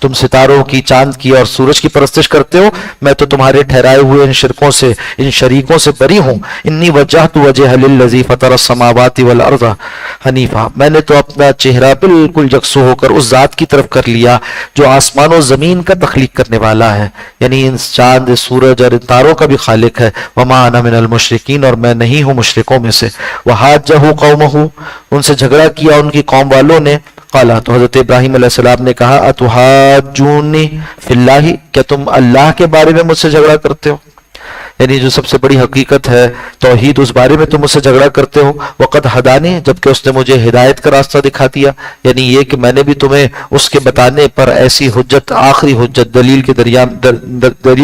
تم ستاروں کی، چاند کی اور سورج کی پرستش کرتے ہو، میں تو تمہارے ٹھہرائے ہوئے ان شرکوں سے، ان شریکوں سے بری ہوں۔ انی وجہت وجہ للذی فطر السماوات والارض حنیفا، میں نے تو اپنا چہرہ بالکل یکسو ہو کر اس ذات کی طرف کر لیا جو آسمان و زمین کا تخلیق کرنے والا ہے، یعنی ان چاند، سورج اور ان تاروں کا بھی خالق ہے۔ وما انا من المشرکین، اور میں نہیں ہوں مشرکوں میں سے۔ وحاجہ قومہ، ان سے جھگڑا کیا ان کی قوم والوں نے۔ قالا، تو حضرت ابراہیم علیہ السلام نے کہا اتحاجونی فی اللہ، کیا تم اللہ کے بارے میں مجھ سے جھگڑا کرتے ہو؟ یعنی جو سب سے بڑی حقیقت ہے توحید، اس بارے میں تم مجھ سے جھگڑا کرتے ہو۔ وقد ہدانی، جبکہ اس نے مجھے ہدایت کا راستہ دکھا دیا، یعنی یہ کہ میں نے بھی تمہیں اس کے بتانے پر ایسی حجت، آخری حجت، دلیل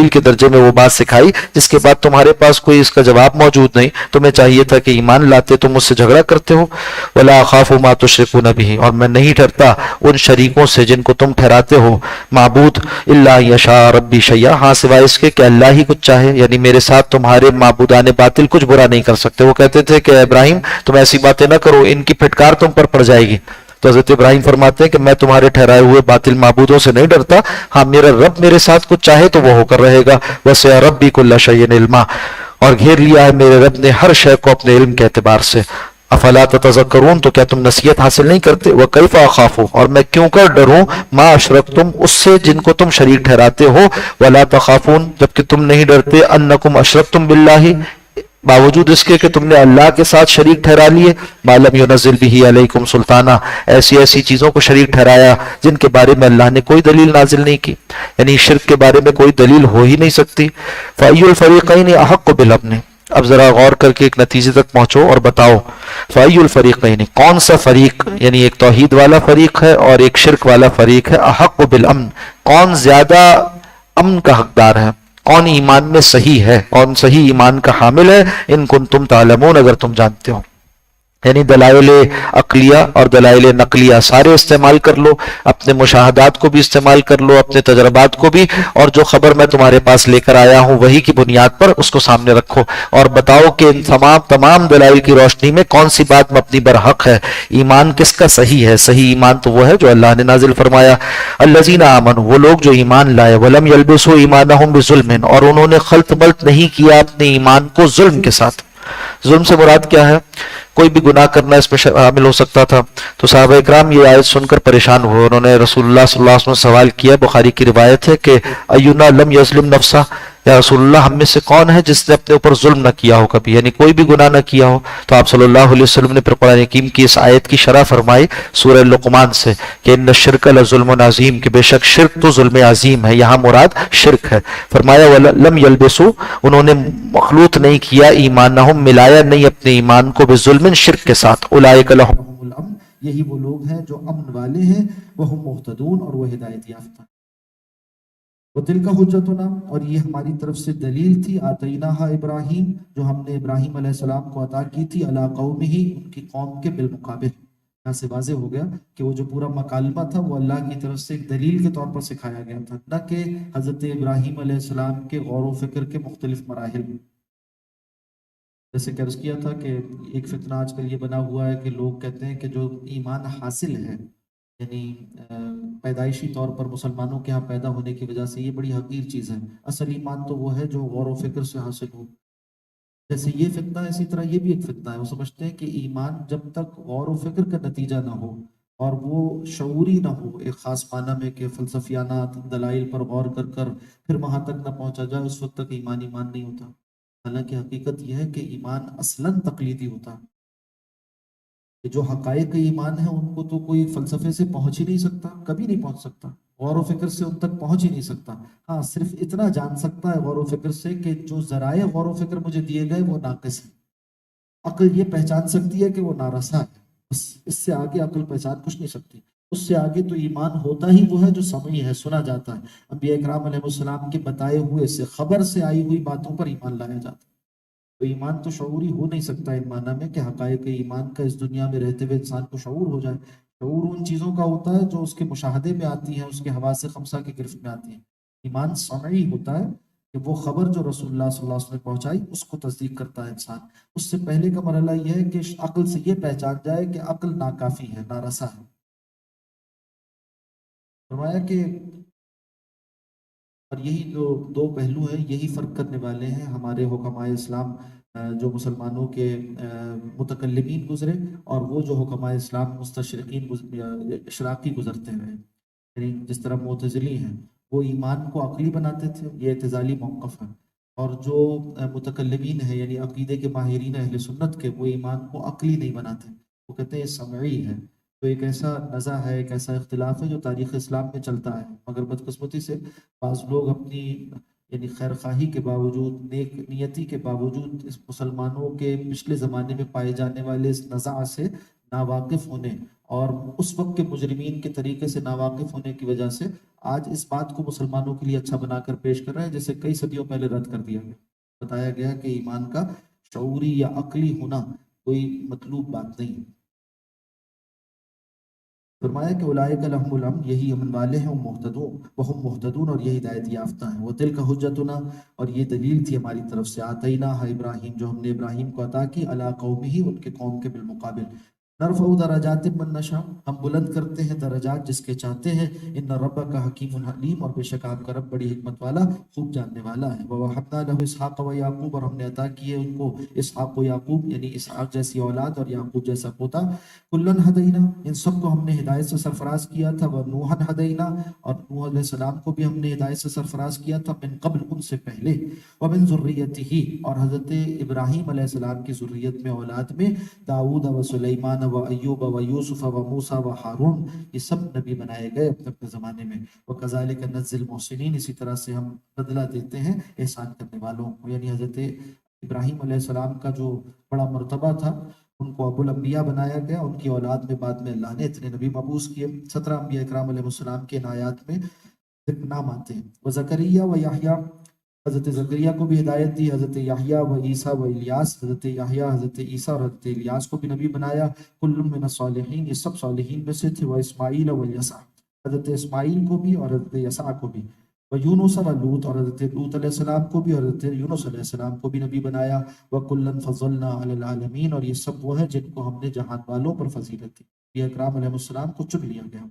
کے درجے میں وہ بات سکھائی جس کے بعد تمہارے پاس کوئی اس کا جواب موجود نہیں، تمہیں چاہیے تھا کہ ایمان لاتے، تم مجھ سے جھگڑا کرتے ہو۔ ولا اخاف ما تشركون به، اور میں نہیں ڈرتا ان شریکوں سے جن کو تم ٹھہراتے ہو معبود، الا یشاء ربی شیئا، ہاں سوائے اس کے کہ اللہ ہی کچھ چاہے، یعنی میرے ساتھ تمہارے معبودان باطل کچھ برا نہیں کر سکتے۔ وہ کہتے تھے کہ ابراہیم تم ایسی باتیں نہ کرو، ان کی پھٹکار تم پر پڑ جائے گی۔ تو حضرت ابراہیم فرماتے ہیں کہ میں تمہارے ٹھہرائے ہوئے باطل معبودوں سے نہیں ڈرتا، ہاں میرا رب میرے ساتھ کچھ چاہے تو وہ ہو کر رہے گا۔ وسع ربی کل شیء علما، اور گھیر لیا ہے میرے رب نے ہر شے کو اپنے علم کے اعتبار سے۔ افلا تتذکرون، تو کیا تم نصیحت حاصل نہیں کرتے؟ وکیف اخاف، اور میں کیوں کر ڈروں، ما اشرکتم، اس سے جن کو تم شریک ٹھہراتے ہو، ولا تخافون، جبکہ تم نہیں ڈرتے، انکم اشرکتم باللہ، باوجود اس کے کہ تم نے اللہ کے ساتھ شریک ٹھہرا لیے، ما لم ينزل به علیکم سلطانہ، ایسی چیزوں کو شریک ٹھہرایا جن کے بارے میں اللہ نے کوئی دلیل نازل نہیں کی، یعنی شرک کے بارے میں کوئی دلیل ہو ہی نہیں سکتی۔ فأی الفریقین احق بالامن، اب ذرا غور کر کے ایک نتیجے تک پہنچو اور بتاؤ، فأی الفریقین، کون سا فریق، یعنی ایک توحید والا فریق ہے اور ایک شرک والا فریق ہے، احق بالامن، کون زیادہ امن کا حقدار ہے، کون ایمان میں صحیح ہے، کون صحیح ایمان کا حامل ہے، ان کنتم تعلمون، اگر تم جانتے ہو۔ یعنی دلائل عقلیہ اور دلائل نقلیہ سارے استعمال کر لو، اپنے مشاہدات کو بھی استعمال کر لو، اپنے تجربات کو بھی، اور جو خبر میں تمہارے پاس لے کر آیا ہوں وہی کی بنیاد پر اس کو سامنے رکھو اور بتاؤ کہ ان تمام دلائل کی روشنی میں کون سی بات مبنی برحق ہے، ایمان کس کا صحیح ہے۔ صحیح ایمان تو وہ ہے جو اللہ نے نازل فرمایا، الذین آمنوا، وہ لوگ جو ایمان لائے، ولم یلبسوا ایمانہم بظلم، اور انہوں نے خلط ملط نہیں کیا اپنے ایمان کو ظلم کے ساتھ۔ ظلم سے مراد کیا ہے؟ کوئی بھی گناہ کرنا اس میں شامل ہو سکتا تھا۔ تو صحابہ اکرام یہ آیت سن کر پریشان ہوئے، انہوں نے رسول اللہ صلی اللہ علیہ وسلم سے سوال کیا، بخاری کی روایت ہے کہ اینا لم یظلم نفسہ، یا رسول اللہ ہم میں سے کون ہے جس نے اپنے اوپر ظلم نہ کیا ہو کبھی، یعنی کوئی بھی گناہ نہ کیا ہو۔ تو آپ صلی اللہ علیہ وسلم نے پھر قرآن حکیم کی اس آیت کی شرح فرمائی سورہ لقمان سے کہ ان الشرک لظلم عظیم، کہ بے شک شرک تو ظلم عظیم ہے، یہاں مراد شرک ہے۔ فرمایا ولم یلبسوا، انہوں نے مخلوط نہیں کیا، ایمانہم، ملایا نہیں اپنے ایمان کو، بظلم، شرک کے ساتھ، اولئک لہم الامن، یہی وہ لوگ ہیں جو امن والے ہیں، وہم مہتدون، اور وہ ہدایت یافتہ۔ وَتِلْكَ حُجَّتُنَا، اور یہ ہماری طرف سے دلیل تھی، آتَيْنَاهَا ابراہیم، جو ہم نے ابراہیم علیہ السلام کو عطا کی تھی، عَلَىٰ قَوْمِهِ، ان کی قوم کے بالمقابل۔ یہاں سے واضح ہو گیا کہ وہ جو پورا مکالمہ تھا وہ اللہ کی طرف سے ایک دلیل کے طور پر سکھایا گیا تھا، نہ کہ حضرت ابراہیم علیہ السلام کے غور و فکر کے مختلف مراحل میں۔ جیسے کہ عرض کیا تھا کہ ایک فتنہ آج کل یہ بنا ہوا ہے کہ لوگ کہتے ہیں کہ جو ایمان حاصل ہے، یعنی پیدائشی طور پر مسلمانوں کے ہاں پیدا ہونے کی وجہ سے، یہ بڑی حقیر چیز ہے۔ اصل ایمان تو وہ ہے جو غور و فکر سے حاصل ہو۔ جیسے یہ فتنہ، اسی طرح یہ بھی ایک فتنہ ہے، وہ سمجھتے ہیں کہ ایمان جب تک غور و فکر کا نتیجہ نہ ہو اور وہ شعوری نہ ہو، ایک خاص معنی میں کہ فلسفیانات دلائل پر غور کر کر پھر وہاں تک نہ پہنچا جائے، اس وقت تک ایمان نہیں ہوتا۔ حالانکہ حقیقت یہ ہے کہ ایمان اصلاً تقلیدی ہوتا ہے، کہ جو حقائق ایمان ہیں ان کو تو کوئی فلسفے سے پہنچ ہی نہیں سکتا، کبھی نہیں پہنچ سکتا، غور و فکر سے ان تک پہنچ ہی نہیں سکتا۔ ہاں، صرف اتنا جان سکتا ہے غور و فکر سے کہ جو ذرائع غور و فکر مجھے دیے گئے وہ ناقص ہیں۔ عقل یہ پہچان سکتی ہے کہ وہ نارسا ہے، بس اس سے آگے عقل پہچان کچھ نہیں سکتی۔ اس سے آگے تو ایمان ہوتا ہی وہ ہے جو سمعی ہے، سنا جاتا ہے۔ انبیاء اکرام علیہ السلام کے بتائے ہوئے سے، خبر سے آئی ہوئی باتوں پر ایمان لایا جاتا ہے۔ تو ایمان تو شعوری ہو نہیں سکتا ان معنی میں کہ حقائق ایمان کا اس دنیا میں رہتے ہوئے انسان کو شعور ہو جائے۔ شعور ان چیزوں کا ہوتا ہے جو اس کے مشاہدے میں آتی ہیں، اس کے حواس خمسہ کی گرفت میں آتی ہیں۔ ایمان سمعی ہوتا ہے کہ وہ خبر جو رسول اللہ صلی اللہ علیہ وسلم نے پہنچائی اس کو تصدیق کرتا ہے انسان۔ اس سے پہلے کا مرحلہ یہ ہے کہ عقل سے یہ پہچان جائے کہ عقل ناکافی ہے، نارسا ہے۔ فرمایا کہ اور یہی جو دو پہلو ہیں یہی فرق کرنے والے ہیں ہمارے حکمائے اسلام جو مسلمانوں کے متکلمین گزرے اور وہ جو حکمائے اسلام مستشرقین اشراقی گزرتے ہیں. یعنی جس طرح معتزلی ہیں وہ ایمان کو عقلی بناتے تھے، یہ اعتزالی موقف ہے، اور جو متکلمین ہیں یعنی عقیدے کے ماہرین اہل سنت کے وہ ایمان کو عقلی نہیں بناتے، وہ کہتے ہیں یہ سمعی ہے. تو ایک ایسا نزع ہے، ایک ایسا اختلاف ہے جو تاریخ اسلام میں چلتا ہے، مگر بدقسمتی سے بعض لوگ اپنی یعنی خیر خواہی کے باوجود، نیک نیتی کے باوجود اس مسلمانوں کے پچھلے زمانے میں پائے جانے والے اس نزع سے ناواقف ہونے اور اس وقت کے مجرمین کے طریقے سے ناواقف ہونے کی وجہ سے آج اس بات کو مسلمانوں کے لیے اچھا بنا کر پیش کر رہے ہیں جسے کئی صدیوں پہلے رد کر دیا گیا. بتایا گیا کہ ایمان کا شعوری یا عقلی ہونا کوئی مطلوب بات نہیں. فرمایا کہ اولئک لهم الامن، یہی امن والے ہیں، وہم مہتدون اور یہ ہدایت یافتہ ہیں. وتلک حجتنا، اور یہ دلیل تھی ہماری طرف سے، آتیناھا ابراہیم، جو ہم نے ابراہیم کو عطا کی، علی قومہ، ان کے قوم کے بالمقابل. نرفع درجات من نشاء، ہم بلند کرتے ہیں درجات جس کے چاہتے ہیں. ان ربک حکیم حلیم، اور بے شک آپ کا رب بڑی حکمت والا، خوب جاننے والا ہے. ووہبنا لہ اسحاق و یعقوب، اور ہم نے عطا کیے ان کو اسحاق و یعقوب، یعنی اسحاق جیسی اولاد اور یعقوب جیسا پوتا. کلن ہدینا، ان سب کو ہم نے ہدایت سے سرفراز کیا تھا. ونوحا ہدینا، اور نوح علیہ السلام کو بھی ہم نے ہدایت سے سرفراز کیا تھا، من قبل، ان سے پہلے. ومن ذریتہ، اور حضرت ابراہیم علیہ السلام کی ذریت میں، اولاد میں، داؤد و سلیمان و ایوب و یوسف و موسیٰ و ہارون، یہ سب نبی بنائے گئے اپنے اپنے زمانے میں. وکذالک نجزی المحسنین، اسی طرح سے ہم بدلہ دیتے ہیں احسان کرنے والوں کو. یعنی حضرت ابراہیم علیہ السلام کا جو بڑا مرتبہ تھا، ان کو ابو الانبیاء بنایا گیا. ان کی اولاد میں بعد میں اللہ نے اتنے نبی مبعوث کیے. 17 انبیاء اکرام علیہ السلام کے آیات میں نام آتے ہیں. وزکریا و یحییٰ، حضرت زکریا کو بھی ہدایت دی. حضرت یحییٰ و عیسیٰ و الیاس، حضرت یحییٰ، حضرت عیسیٰ اور حضرت الیاس کو بھی نبی بنایا. کل من الصالحین، یہ سب صالحین میں سے تھے. و اسماعیل و الیسع، حضرت اسماعیل کو بھی اور حضرت یسع کو بھی. و یونس و لوط، اور حضرت لوط علیہ السلام کو بھی اور حضرت یونس علیہ السلام کو بھی نبی بنایا. وکلا فضلنا علی العالمین، اور یہ سب وہ ہیں جن کو ہم نے جہان والوں پر فضیلت دی. یہ اکرام علیہ السلام کو چن لیا گیا.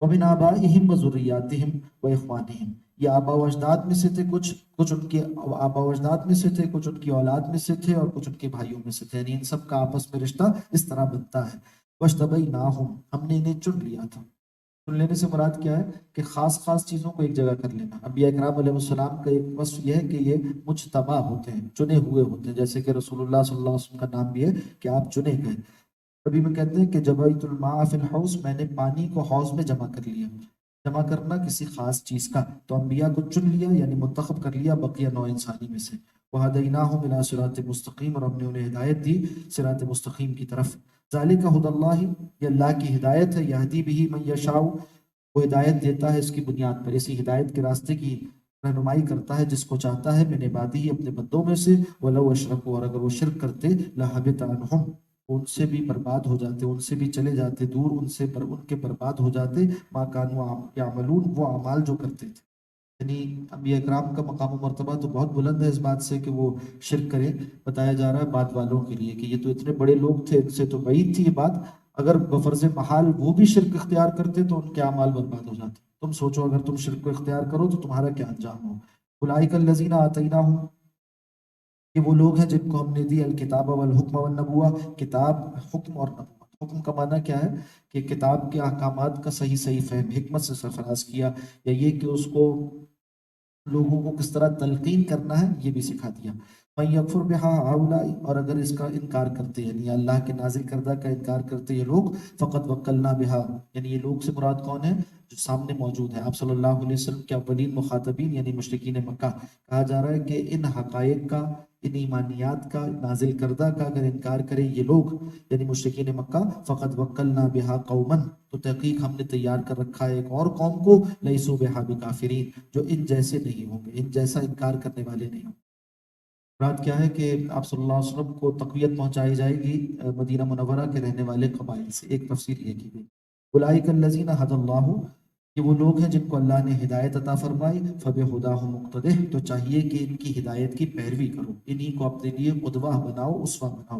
ومن آبائہم و ذریاتہم و اخوانہم، یہ آبا و اجداد میں سے تھے، کچھ ان کے آبا و اجداد میں سے تھے، کچھ ان کی اولاد میں سے تھے، اور کچھ ان کے بھائیوں میں سے تھے. یعنی ان سب کا آپس میں رشتہ اس طرح بنتا ہے. وَاجْتَبَيْنَاهُمْ، ہم نے انہیں چن لیا تھا. چن لینے سے مراد کیا ہے کہ خاص خاص چیزوں کو ایک جگہ کر لینا. انبیاء اکرام علیہ السلام کا ایک وصف یہ ہے کہ یہ مجتبی ہوتے ہیں، چنے ہوئے ہوتے ہیں، جیسے کہ رسول اللہ صلی اللہ علیہ وسلم کا نام بھی ہے کہ آپ چنے گئے. کبھی میں کہتے ہیں کہ جبیت الماء فی الحوض، میں نے پانی کو حوض میں جمع کر لیا. جمع کرنا کسی خاص چیز کا، تو انبیاء کو چن لیا یعنی منتخب کر لیا بقیہ نوع انسانی میں سے. وہدیناہم الی صراط مستقیم، اور ہم نے انہیں ہدایت دی صراط مستقیم کی طرف. ذالک ھدی اللہ، یہ اللہ کی ہدایت ہے. یہدی بہ من یشاء، وہ ہدایت دیتا ہے اس کی بنیاد پر، اسی ہدایت کے راستے کی رہنمائی کرتا ہے جس کو چاہتا ہے، من عبادہ، اپنے بندوں میں سے. ولو اشرکوا، اور اگر وہ شرک کرتے، لحبط عنہم، ان سے بھی برباد ہو جاتے، ان سے بھی چلے جاتے دور، ان کے برباد ہو جاتے، ما کانوا یعملون، وہ اعمال جو کرتے تھے. یعنی انبیاء اکرام کا مقام و مرتبہ تو بہت بلند ہے اس بات سے کہ وہ شرک کرے. بتایا جا رہا ہے بعد والوں کے لیے کہ یہ تو اتنے بڑے لوگ تھے، ان سے تو بعید تھی یہ بات. اگر بفرض محال وہ بھی شرک اختیار کرتے تو ان کے اعمال برباد ہو جاتے. تم سوچو اگر تم شرک کو اختیار کرو تو تمہارا کیا انجام ہو. اولئک الذین آتیناہم، یہ وہ لوگ ہیں جن کو ہم نے دی الکتاب والحکم والنبوہ، کتاب، حکم اور نبوت. حکم کا معنی کیا ہے کہ کتاب کے احکامات کا صحیح فہم، حکمت سے سرفراز کیا، یا یہ کہ اس کو لوگوں کو کس طرح تلقین کرنا ہے یہ بھی سکھا دیا. من یکفر بہا ہؤلاء، اور اگر اس کا انکار کرتے یعنی اللہ کے نازل کردہ کا انکار کرتے یہ لوگ، فقط وکلنا بہا، یعنی یہ لوگ سے مراد کون ہے جو سامنے موجود ہے. آپ صلی اللہ علیہ وسلم کے اولین مخاطبین یعنی مشرکین مکہ. کہا جا رہا ہے کہ ان حقائق کا، ان ایمانیات کا، نازل کردہ کا اگر انکار کرے یہ لوگ یعنی مشرکین مکہ، فقط وکلنا بہا قوما، تو تحقیق ہم نے تیار کر رکھا ہے ایک اور قوم کو، لیسوا بہا بکافرین، جو ان جیسے نہیں ہوں گے، ان جیسا انکار کرنے والے نہیں ہوں گے. مراد کیا ہے کہ آپ صلی اللہ علیہ وسلم کو تقویت پہنچائی جائے گی مدینہ منورہ کے رہنے والے قبائل سے. ایک تفسیر یہ کی گئی. اولئک الذین ھدی اللہ، یہ وہ لوگ ہیں جن کو اللہ نے ہدایت عطا فرمائی. فبہداہ مقتدہ، تو چاہیے کہ ان کی ہدایت کی پیروی کرو، انہی کو اپنے لیے قدوہ بناؤ، اسوہ بناؤ.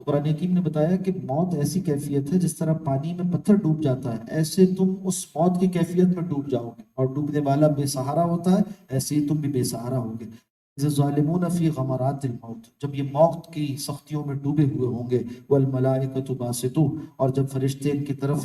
قرآن حکیم نے بتایا کہ موت ایسی کیفیت ہے جس طرح پانی میں پتھر ڈوب جاتا ہے، ایسے تم اس موت کی کیفیت میں ڈوب جاؤ گے، اور ڈوبنے والا بے سہارا ہوتا ہے، ایسے ہی تم بھی بے سہارا ہوگے۔ ظالمون فی غمرات الموت، جب یہ موت کی سختیوں میں ڈوبے ہوئے ہوں گے، والملائکۃ باسطو، اور جب فرشتے ان کی طرف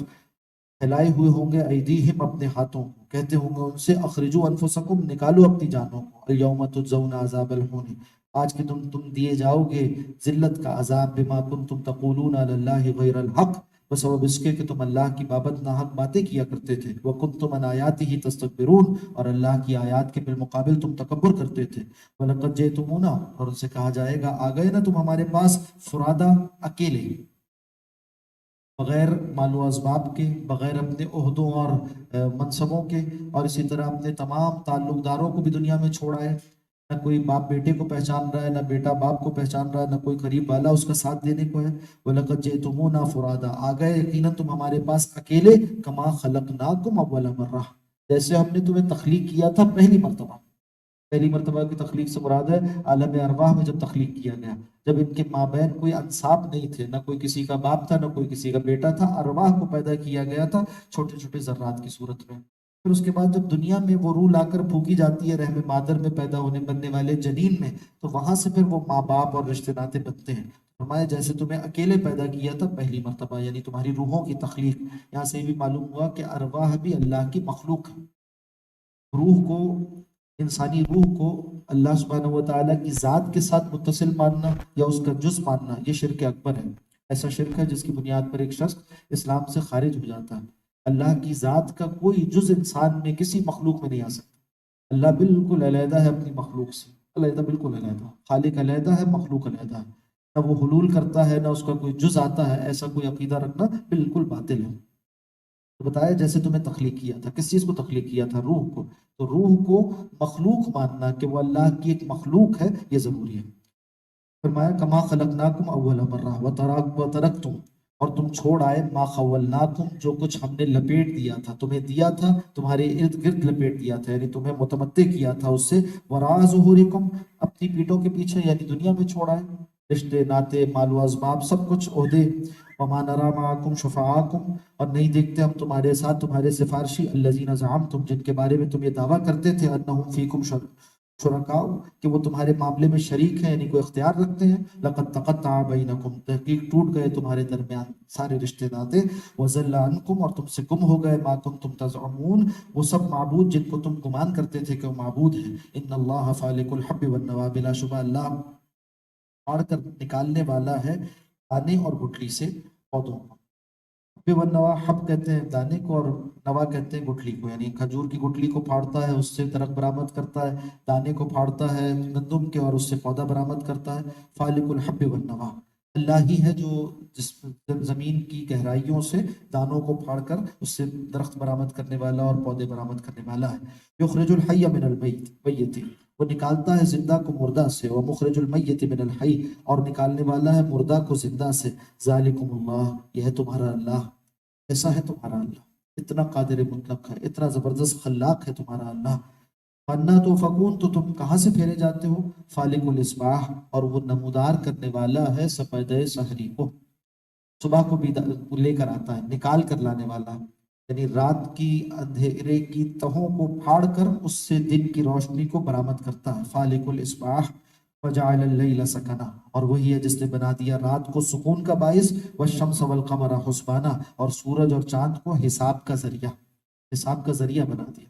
پھیلائے ہوئے ہوں گے، ایدیہم اپنے ہاتھوں کو، کہتے ہوں گے ان سے اخرجوا انفسکم، نکالو اپنی جانوں کو، الیوم تجزون عذاب الہون، آج کے تم دیے جاؤ گے ذلت کا عذاب، بما کنتم تقولون علی اللہ غیر الحق، بسبب اس کے کہ تم اللہ کی بابت ناحق باتیں کیا کرتے تھے، وکنتم عن آیاتہ تستکبرون، اور اللہ کی آیات کے بالمقابل تم تکبر کرتے تھے، ولقد جئتمونا، اور ان سے کہا جائے گا آ گئے نا تم ہمارے پاس، فرادا، اکیلے، بغیر مال و اسباب کے، بغیر اپنے عہدوں اور منصبوں کے، اور اسی طرح اپنے تمام تعلق داروں کو بھی دنیا میں چھوڑ آئے، نہ کوئی باپ بیٹے کو پہچان رہا ہے، نہ بیٹا باپ کو پہچان رہا ہے، نہ کوئی قریب والا اس کا ساتھ دینے کو ہے۔ وَلَقَدْ جِئْتُمُونَا فُرَادَا، آ گئے یقیناً تم ہمارے پاس اکیلے، کما خلقناکم اول مرہ، جیسے ہم نے تمہیں تخلیق کیا تھا پہلی مرتبہ۔ پہلی مرتبہ کی تخلیق سے مراد ہے عالم ارواح میں جب تخلیق کیا گیا، جب ان کے مابین کوئی انساب نہیں تھے، نہ کوئی کسی کا باپ تھا، نہ کوئی کسی کا بیٹا تھا، ارواح کو پیدا کیا گیا تھا چھوٹے چھوٹے ذرات کی صورت میں۔ پھر اس کے بعد جب دنیا میں وہ روح لا کر پھونکی جاتی ہے رحم مادر میں پیدا ہونے بننے والے جنین میں، تو وہاں سے پھر وہ ماں باپ اور رشتے ناتے بنتے ہیں۔ فرمایا جیسے تمہیں اکیلے پیدا کیا تھا پہلی مرتبہ، یعنی تمہاری روحوں کی تخلیق۔ یہاں سے یہ بھی معلوم ہوا کہ ارواح بھی اللہ کی مخلوق ہے۔ روح کو، انسانی روح کو اللہ سبحانہ و تعالیٰ کی ذات کے ساتھ متصل ماننا یا اس کا جز ماننا، یہ شرک اکبر ہے۔ ایسا شرک ہے جس کی بنیاد پر ایک شخص اسلام سے خارج ہو جاتا ہے۔ اللہ کی ذات کا کوئی جز انسان میں کسی مخلوق میں نہیں آ سکتا۔ اللہ بالکل علیحدہ ہے اپنی مخلوق سے، علیحدہ، بالکل علیحدہ، خالق علیحدہ ہے، مخلوق علیحدہ ہے، نہ وہ حلول کرتا ہے، نہ اس کا کوئی جز آتا ہے، ایسا کوئی عقیدہ رکھنا بالکل باطل ہے۔ تو بتایا جیسے تمہیں تخلیق کیا تھا، کس چیز کو تخلیق کیا تھا؟ روح کو۔ تو روح کو مخلوق ماننا کہ وہ اللہ کی ایک مخلوق ہے، یہ ضروری ہے۔ فرمایا کما خلقناکم اول مرہ وترکتم، اور تم چھوڑ آئے ما خولناکم، جو کچھ ہم نے لپیٹ دیا تھا، تمہیں دیا تھا، تمہارے ارد گرد لپیٹ دیا تھا، یعنی تمہیں متمتع کیا تھا اس سے، وراء ظہورکم، اپنی پیٹھوں کے پیچھے، یعنی دنیا میں چھوڑ آئے، رشتے ناتے، مال و اسباب، سب کچھ، عہدے۔ وما نرى معكم شفعاءكم، اور نہیں دیکھتے ہم تمہارے ساتھ تمہارے سفارشی، الذين زعمتم، جن کے بارے میں تم یہ دعویٰ کرتے تھے، انہم فیکم شرکاء، کہ وہ تمہارے معاملے میں شریک ہیں، یعنی کوئی اختیار رکھتے ہیں۔ لقد تقطع بینکم، تحقیق ٹوٹ گئے تمہارے درمیان سارے رشتے ناتے، وضل عنکم، اور تم سے گم ہو گئے، ما کنتم تزعمون، وہ سب معبود جن کو تم گمان کرتے تھے کہ وہ معبود ہیں۔ ان اللہ فالق الحب والنوى، بلا شبہ اللہ پھاڑ کر نکالنے والا ہے دانے اور گٹلی سے پودوں کو۔ حب والنوى، حب کہتے ہیں دانے کو، اور نوا کہتے ہیں گٹلی کو، یعنی کھجور کی گٹلی کو پھاڑتا ہے، اس سے درخت برآمد کرتا ہے، دانے کو پھاڑتا ہے گندم کے اور اس سے پودا برآمد کرتا ہے۔ فالق الحب والنوى، اللہ ہی ہے جو جس زمین کی گہرائیوں سے دانوں کو پھاڑ کر اس سے درخت برآمد کرنے والا اور پودے برآمد کرنے والا ہے۔ یخرج الحی من المیت، وہ نکالتا ہے زندہ کو مردہ سے، وہ مخرج المیت من الحی، اور نکالنے والا ہے مردہ کو زندہ سے۔ ذالکم اللہ، یہ ہے تمہارا اللہ، ایسا ہے تمہارا اللہ، اتنا قادر مطلق ہے، اتنا زبردست خلاق ہے تمہارا اللہ۔ فَأَنَّىٰ تُؤْفَكُونَ، تو تم کہاں سے پھیرے جاتے ہو؟ فالق الاصباح، اور وہ نمودار کرنے والا ہے سپیدہ سحری کو، صبح کو بھی لے کر آتا ہے، نکال کر لانے والا، یعنی رات کی اندھیرے کی تہوں کو پھاڑ کر اس سے دن کی روشنی کو برآمد کرتا ہے۔ فالق الاصباح وجعل اللیل سکنا، اور وہی ہے جس نے بنا دیا رات کو سکون کا باعث، والشمس والقمر حسبانا، اور سورج اور چاند کو حساب کا ذریعہ بنا دیا۔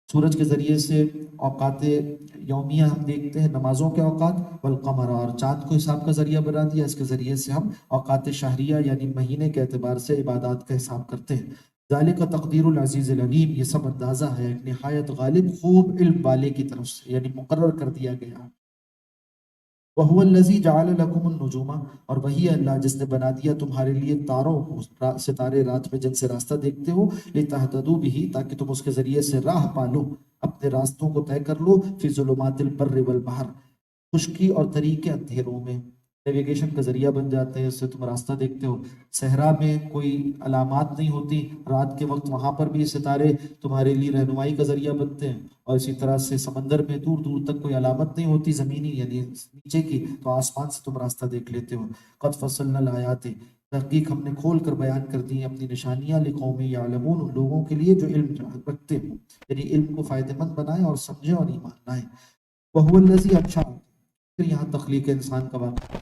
سورج کے ذریعے سے اوقات یومیہ ہم دیکھتے ہیں، نمازوں کے اوقات، والقمر، اور چاند کو حساب کا ذریعہ بنا دیا، اس کے ذریعے سے ہم اوقات شہریہ یعنی مہینے کے اعتبار سے عبادات کا حساب کرتے ہیں۔ ذالک تقدیر العزیز العلیم، یہ سب اندازہ ہے ایک نہایت غالب خوب علم والے کی طرف سے، یعنی مقرر کر دیا گیا۔ وَهُوَ الَّذِي جَعَلَ لَكُمُ النُّجُومَ، اور وہی ہے اللہ جس نے بنا دیا تمہارے لیے تاروں کو، ستارے رات میں جن سے راستہ دیکھتے ہو، لِتَهْتَدُوا بِهِ، تاکہ تم اس کے ذریعے سے راہ پالو، اپنے راستوں کو طے کر لو، فی ظلمات البر والبحر، خشکی اور تری کے اندھیروں میں، نیویگیشن کا ذریعہ بن جاتے ہیں، اس سے تم راستہ دیکھتے ہو۔ صحرا میں کوئی علامات نہیں ہوتی، رات کے وقت وہاں پر بھی ستارے تمہارے لیے رہنمائی کا ذریعہ بنتے ہیں، اور اسی طرح سے سمندر میں دور دور تک کوئی علامت نہیں ہوتی زمینی یعنی نیچے کی، تو آسمان سے تم راستہ دیکھ لیتے ہو۔ قد فصلنا الآیات، تحقیق ہم نے کھول کر بیان کر دی ہیں اپنی نشانیاں، لقوم یعلمون، ان لوگوں کے لیے جو علم رکھتے ہوں، یعنی علم کو فائدہ مند بنائیں اور سمجھیں اور ایمان لائیں۔ وَهُوَ الَّذِي أَنشَأَ، پھر یہاں تخلیق انسان کا واقعہ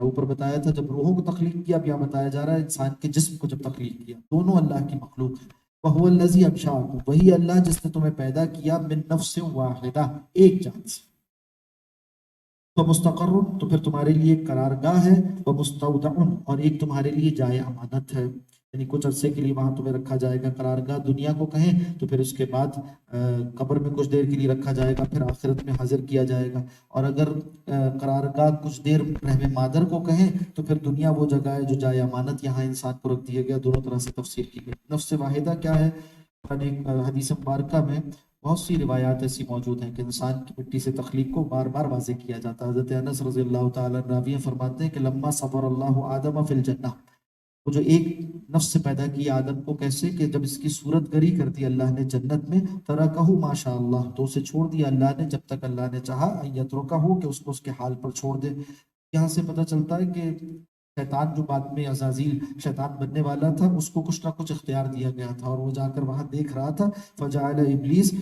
اوپر بتایا تھا جب روحوں کو تخلیق کیا، اب یہاں بتایا جا رہا ہے انسان کے جسم کو جب تخلیق کیا، دونوں اللہ کی مخلوق ہیں۔ وَهُوَ الَّذِي أَنشَأَكُم، وہی اللہ جس نے تمہیں پیدا کیا، من نفس واحدہ، ایک جان سے۔ فمستقر، تو پھر تمہارے لیے ایک قرار گاہ ہے، ومستودع، اور ایک تمہارے لیے جائے امانت ہے، یعنی کچھ عرصے کے لیے وہاں تمہیں رکھا جائے گا۔ قرار گاہ دنیا کو کہیں تو پھر اس کے بعد قبر میں کچھ دیر کے لیے رکھا جائے گا، پھر آخرت میں حاضر کیا جائے گا۔ اور اگر قرار گاہ کچھ دیر رحم مادر کو کہیں تو پھر دنیا وہ جگہ ہے جو جائے امانت، یہاں انسان کو رکھ دیا گیا۔ دونوں طرح سے تفسیر کی گئی۔ نفس واحدہ کیا ہے؟ حدیث مبارکہ میں بہت سی روایات ایسی موجود ہیں کہ انسان کی مٹی سے تخلیق کو بار بار واضح کیا جاتا ہے۔ حضرت انس رضی اللہ تعالیٰ راوی فرماتے ہیں کہ لما صبر اللہ آدم فی الجنہ، وہ جو ایک نفس سے پیدا کیا آدم کو، کیسے کہ جب اس کی صورت گری کر دی اللہ نے جنت میں، ترکہ ما شاء اللہ، تو اسے چھوڑ دیا اللہ نے جب تک اللہ نے چاہا، ان یترکہ، کہ اس کو اس کے حال پر چھوڑ دے۔ یہاں سے پتہ چلتا ہے کہ شیطان جو بعد میں عزازیل شیطان بننے والا تھا، اس کو کچھ نہ کچھ اختیار دیا گیا تھا، اور وہ جا کر وہاں دیکھ رہا تھا، فجعل ابلیس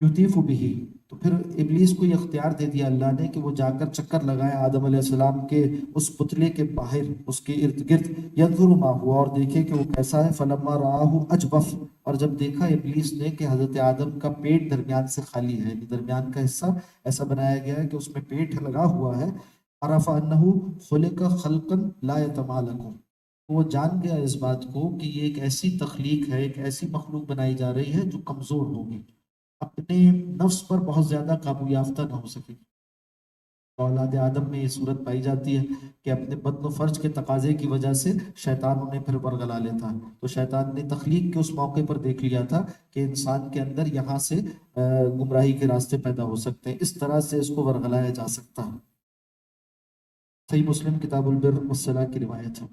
یطیف بہ، تو پھر ابلیس کو یہ اختیار دے دیا اللہ نے کہ وہ جا کر چکر لگائے آدم علیہ السلام کے اس پتلے کے باہر، اس کے ارد گرد، ینظر ما ہوا، اور دیکھے کہ وہ کیسا ہے۔ فلما رآہ اجوف، اور جب دیکھا ابلیس نے کہ حضرت آدم کا پیٹ درمیان سے خالی ہے، درمیان کا حصہ ایسا بنایا گیا ہے کہ اس میں پیٹ لگا ہوا ہے، عرف انہ خلق خلقا لا یتمالک، وہ جان گیا اس بات کو کہ یہ ایک ایسی تخلیق ہے، ایک ایسی مخلوق بنائی جا رہی ہے جو کمزور ہوگی، اپنے نفس پر بہت زیادہ قابو یافتہ نہ ہو سکے۔ اولاد آدم میں یہ صورت پائی جاتی ہے کہ اپنے بدن و فرج کے تقاضے کی وجہ سے شیطان انہیں پھر ورگلا لیتا ہے۔ تو شیطان نے تخلیق کے اس موقع پر دیکھ لیا تھا کہ انسان کے اندر یہاں سے گمراہی کے راستے پیدا ہو سکتے ہیں، اس طرح سے اس کو ورگلایا جا سکتا ہے۔ صحیح مسلم کتاب البر والصلاح کی روایت ہے،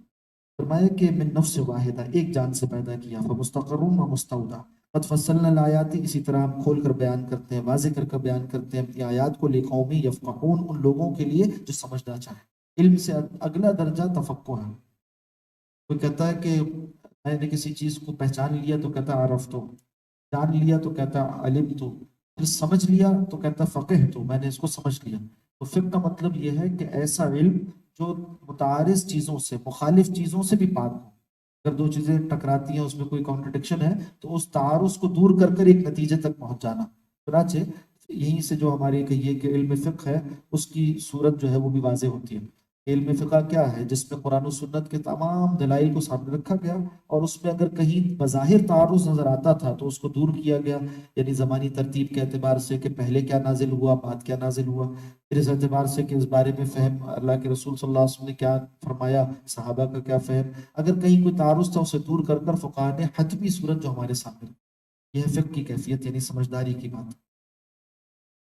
فرمایا کہ من نفس واحدہ، ایک جان سے پیدا کیا، فمستقر و مستودع، قد فصلنا الآیات، اسی طرح ہم کھول کر بیان کرتے ہیں، واضح کر کر بیان کرتے ہیں اپنی آیات کو، لقوم یفقہون، ان لوگوں کے لیے جو سمجھنا چاہیں۔ علم سے اگلا درجہ تفقہ ہے۔ کوئی کہتا ہے کہ میں نے کسی چیز کو پہچان لیا تو کہتا عرفت، جان لیا تو کہتا علمت، پھر سمجھ لیا تو کہتا فقہت، میں نے اس کو سمجھ لیا۔ تو فقہ کا مطلب یہ ہے کہ ایسا علم جو متعارض چیزوں سے، مخالف چیزوں سے بھی پاک ہو۔ اگر دو چیزیں ٹکراتی ہیں، اس میں کوئی کانٹرڈکشن ہے، تو اس تعارض کو دور کر کر ایک نتیجے تک پہنچ جانا۔ چنانچہ یہیں سے جو ہماری کہیے کہ علم فقہ ہے، اس کی صورت جو ہے وہ بھی واضح ہوتی ہے۔ علم فقہ کیا ہے؟ جس میں قرآن و سنت کے تمام دلائل کو سامنے رکھا گیا، اور اس میں اگر کہیں بظاہر تعارض نظر آتا تھا تو اس کو دور کیا گیا، یعنی زمانی ترتیب کے اعتبار سے کہ پہلے کیا نازل ہوا، بعد کیا نازل ہوا، پھر اس اعتبار سے کہ اس بارے میں فہم اللہ کے رسول صلی اللہ علیہ وسلم نے کیا فرمایا، صحابہ کا کیا فہم، اگر کہیں کوئی تعارض تھا اسے دور کر کر فقہاء نے حتمی صورت جو ہمارے سامنے رکھی۔ یہ ہے فقہ کی کیفیت، یعنی سمجھداری کی بات۔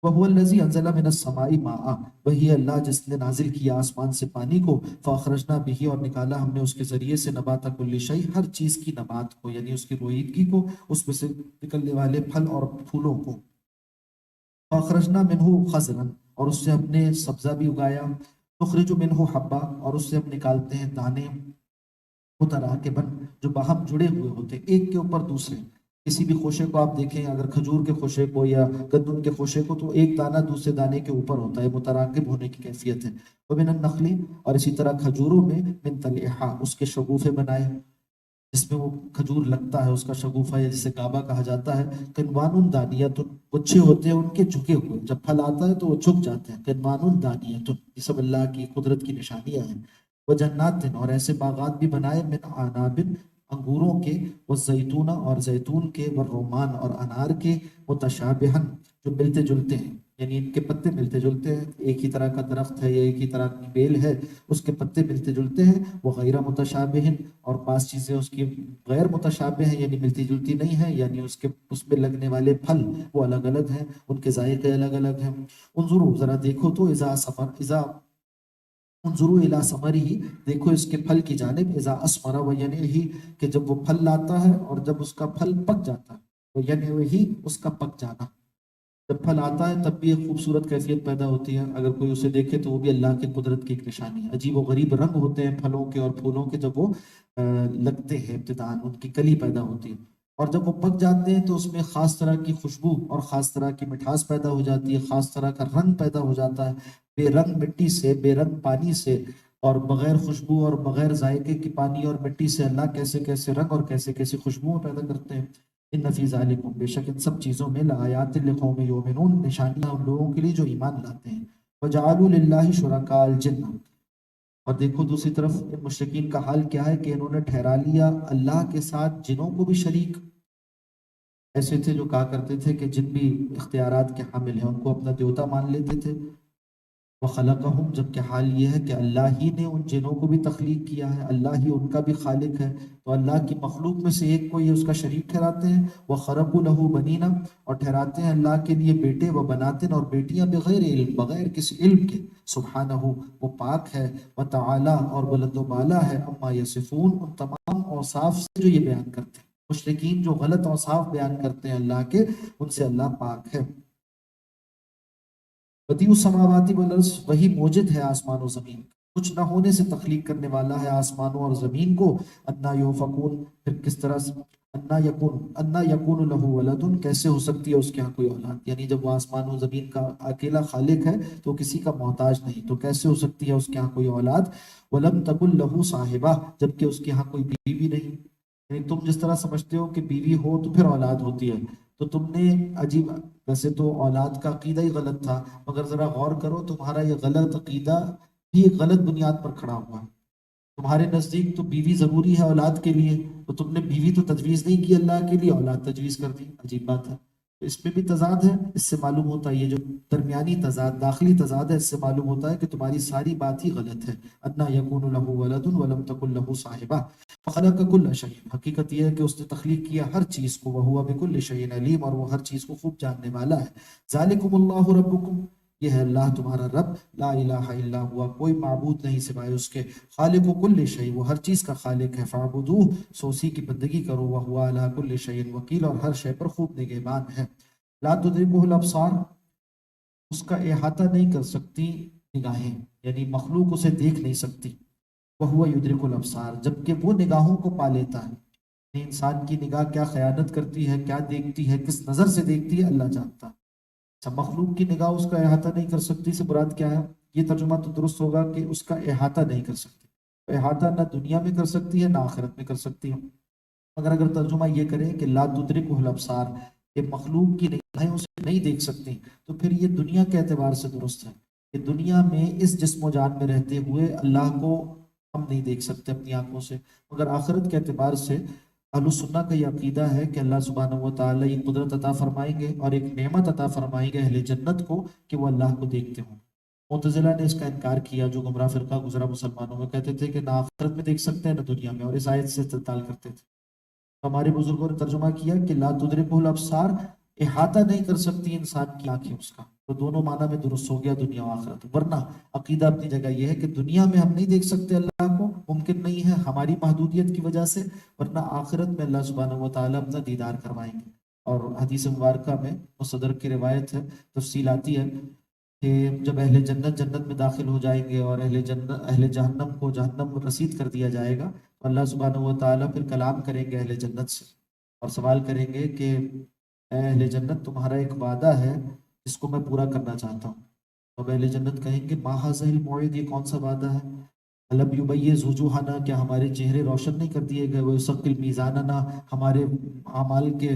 وَهُوَ الَّذِي أَنزَلَ مِنَ السَّمَاءِ مَاءً، وہی اللہ جس نے نازل کیا آسمان سے پانی کو، فَأَخْرَجْنَا بِهِ، اور نکالا ہم نے اس کے ذریعے سے، نبات کل شیء، ہر چیز کی نبات کو، یعنی اس کی روئیدگی کو، اس میں سے نکلنے والے پھل اور پھولوں کو۔ فَأَخْرَجْنَا مِنْهُ خَضْرًا، اور اس سے ہم نے سبزہ بھی اگایا، نُخْرِجُ مِنْهُ حَبًّا، اور اس سے ہم نکالتے ہیں دانے، متراکباً، جو باہم جڑے ہوئے ہوتے ہیں ایک کے اوپر دوسرے۔ کسی بھی خوشے کو آپ دیکھیں، اگر کھجور کے خوشے کو یا گندم کے خوشے کو، تو ایک دانہ دوسرے دانے کے اوپر ہوتا ہے، متراکب ہونے کی کیفیت ہے۔ وَمِنَ النَّخْلِ، اور اسی طرح کھجوروں میں، مِن طَلْعِہَا، اس کے شگوفے بنائے، جس میں وہ کھجور لگتا ہے، اس کا شگوفہ ہے جسے گابا کہا جاتا ہے۔ قنوان دانیۃ، گچھے ہوتے ہیں ان کے جھکے ہوئے، جب پھل آتا ہے تو وہ جھک جاتے ہیں۔ قنوان دانیۃ، یہ سب اللہ کی قدرت کی نشانیاں ہیں۔ وجنات، اور ایسے باغات بھی بنائے، من عناب، انگوروں کے، والزیتون، اور زیتون کے، والرمان، اور انار کے، متشابہن، جو ملتے جلتے ہیں، یعنی ان کے پتے ملتے جلتے ہیں، ایک ہی طرح کا درخت ہے یا ایک ہی طرح کی بیل ہے، اس کے پتے ملتے جلتے ہیں۔ وہ غیر متشابہن، اور بعض چیزیں اس کی غیر متشابہ ہیں، یعنی ملتی جلتی نہیں ہیں، یعنی اس میں لگنے والے پھل وہ الگ الگ ہیں، ان کے ذائقے الگ الگ ہیں۔ انظروا، ذرا دیکھو تو، اذا انظروا الی ثمرہ، دیکھو اس کے پھل کی جانب، اذا اثمر وینعہ، کہ جب وہ پھل لاتا ہے اور جب اس کا پھل پک جاتا ہے، وینعہ اس کا پک جانا، جب پھل آتا ہے تب بھی ایک خوبصورت کیفیت پیدا ہوتی ہے، اگر کوئی اسے دیکھے تو وہ بھی اللہ کی قدرت کی ایک نشانی ہے۔ عجیب و غریب رنگ ہوتے ہیں پھلوں کے اور پھولوں کے جب وہ لگتے ہیں، ابتداءً ان کی کلی پیدا ہوتی ہے، اور جب وہ پک جاتے ہیں تو اس میں خاص طرح کی خوشبو اور خاص طرح کی مٹھاس پیدا ہو جاتی ہے، خاص طرح کا رنگ پیدا ہو جاتا ہے، بے رنگ مٹی سے، بے رنگ پانی سے، اور بغیر خوشبو اور بغیر ذائقے کی پانی اور مٹی سے اللہ کیسے کیسے رنگ اور کیسے کیسے خوشبوؤں پیدا کرتے ہیں۔ ان فی ذالکم، بے شک ان سب چیزوں میں، لآیات لقوم یؤمنون، نشانیاں ان لوگوں کے لیے جو ایمان لاتے ہیں۔ وجعلوا للہ شرکاء الجن، اور دیکھو دوسری طرف ان مشرکین کا حال کیا ہے کہ انہوں نے ٹھہرا لیا اللہ کے ساتھ جنوں کو بھی شریک۔ ایسے تھے جو کہا کرتے تھے کہ جن بھی اختیارات کے حامل ہیں ان کو اپنا دیوتا مان لیتے تھے۔ وخلقہم، جبکہ حال یہ ہے کہ اللہ ہی نے ان جنوں کو بھی تخلیق کیا ہے، اللہ ہی ان کا بھی خالق ہے، تو اللہ کی مخلوق میں سے ایک کو یہ اس کا شریک ٹھہراتے ہیں۔ وخرقوا لہ بنینا، اور ٹھہراتے ہیں اللہ کے لیے بیٹے، و بناتن، اور بیٹیاں، بغیر علم، بغیر کسی علم کے، سبحانہ وہ پاک ہے، وتعالی اور بلند و بالا ہے، اما یصفون، ان تمام اوصاف سے جو یہ بیان کرتے ہیں۔ مشرکین جو غلط اوصاف بیان کرتے ہیں اللہ کے، ان سے اللہ پاک ہے۔ بدیع السماوات والارض، وہی موجد ہے آسمان و زمین، کچھ نہ ہونے سے تخلیق کرنے والا ہے آسمانوں اور زمین کو۔ انا یوفقون، پھر کس طرح سے، انا یکون لہ ولد، کیسے ہو سکتی ہے اس کے ہاں کوئی اولاد، یعنی جب وہ آسمان و زمین کا اکیلا خالق ہے تو کسی کا محتاج نہیں، تو کیسے ہو سکتی ہے اس کے ہاں کوئی اولاد۔ ولم تکن لہ صاحبہ، جبکہ اس کے ہاں کوئی بیوی نہیں، یعنی تم جس طرح سمجھتے ہو کہ بیوی ہو تو پھر اولاد ہوتی ہے، تو تم نے عجیب، ویسے تو اولاد کا عقیدہ ہی غلط تھا، مگر ذرا غور کرو تمہارا یہ غلط عقیدہ بھی ایک غلط بنیاد پر کھڑا ہوا ہے۔ تمہارے نزدیک تو بیوی ضروری ہے اولاد کے لیے، تو تم نے بیوی تو تجویز نہیں کی اللہ کے لیے، اولاد تجویز کر دی، عجیب بات ہے۔ تو اس میں بھی تضاد ہے، اس سے معلوم ہوتا ہے یہ جو درمیانی تضاد، داخلی تضاد ہے، اس سے معلوم ہوتا ہے کہ تمہاری ساری بات ہی غلط ہے۔ انا یکون لہ ولد ولم تکن لہ صاحبہ فخلق کل شیء، حقیقت یہ ہے کہ اس نے تخلیق کیا ہر چیز کو، وہو بکل شیء علیم، اور وہ ہر چیز کو خوب جاننے والا ہے۔ ذالکم اللہ ربکم، یہ ہے اللہ تمہارا رب، لا الہ الا ہوا، کوئی معبود نہیں سوائے اس کے، خالق کل شیء، وہ ہر چیز کا خالق ہے، فاعبدوہ، سو اسی کی بندگی کرو، وہو علی کل شیء وکیل، اور ہر شے پر خوب نگہبان ہے۔ لا تدرکہ الابصار، اس کا احاطہ نہیں کر سکتی نگاہیں، یعنی مخلوق اسے دیکھ نہیں سکتی، وہو یدرک الابصار، جبکہ وہ نگاہوں کو پا لیتا ہے، یعنی انسان کی نگاہ کیا خیانت کرتی ہے، کیا دیکھتی ہے، کس نظر سے دیکھتی ہے، اللہ جانتا ہے۔ اچھا، مخلوق کی نگاہ اس کا احاطہ نہیں کر سکتی سے مراد کیا ہے؟ یہ ترجمہ تو درست ہوگا کہ اس کا احاطہ نہیں کر سکتی، تو احاطہ نہ دنیا میں کر سکتی ہے نہ آخرت میں کر سکتی ہے۔ مگر اگر ترجمہ یہ کریں کہ لا تدرکہ الابصار، کہ مخلوق کی نگاہیں اسے نہیں دیکھ سکتی، تو پھر یہ دنیا کے اعتبار سے درست ہے کہ دنیا میں اس جسم و جان میں رہتے ہوئے اللہ کو ہم نہیں دیکھ سکتے اپنی آنکھوں سے، مگر آخرت کے اعتبار سے اہل السنہ کا یہ عقیدہ ہے کہ اللہ سبحانہ و تعالیٰ یہ قدرت عطا فرمائیں گے اور ایک نعمت عطا فرمائیں گے اہل جنت کو کہ وہ اللہ کو دیکھتے ہوں۔ معتزلہ نے اس کا انکار کیا، جو گمراہ فرقہ گزرا مسلمانوں میں، کہتے تھے کہ نہ آخرت میں دیکھ سکتے ہیں نہ دنیا میں، اور اس آیت سے استدلال کرتے تھے۔ ہمارے بزرگوں نے ترجمہ کیا کہ لا تدرکہ الابصار، احاطہ نہیں کر سکتی انسان کی آنکھیں اس کا، تو دونوں معنی میں درست ہو گیا، دنیا و آخرت۔ ورنہ عقیدہ اپنی جگہ یہ ہے کہ دنیا میں ہم نہیں دیکھ سکتے اللہ کو، ممکن نہیں ہے ہماری محدودیت کی وجہ سے، ورنہ آخرت میں اللہ سبحانہ و تعالیٰ اپنا دیدار کروائیں گے۔ اور حدیث مبارکہ میں مصدر کی روایت ہے، تفصیل آتی ہے کہ جب اہل جنت جنت میں داخل ہو جائیں گے اور اہل جہنم کو جہنم رسید کر دیا جائے گا، تو اللہ سبحانہ و تعالیٰ پھر کلام کریں گے اہل جنت سے اور سوال کریں گے کہ اے اہل جنت، تمہارا ایک وعدہ ہے جس کو میں پورا کرنا چاہتا ہوں۔ تو اہل جنت کہیں گے ما ھذا الموعد، یہ کون سا وعدہ ہے؟ الم یبیض وجوہنا، کیا ہمارے چہرے روشن نہیں کر دیے گئے؟ ویثقل میزاننا، ہمارے اعمال کے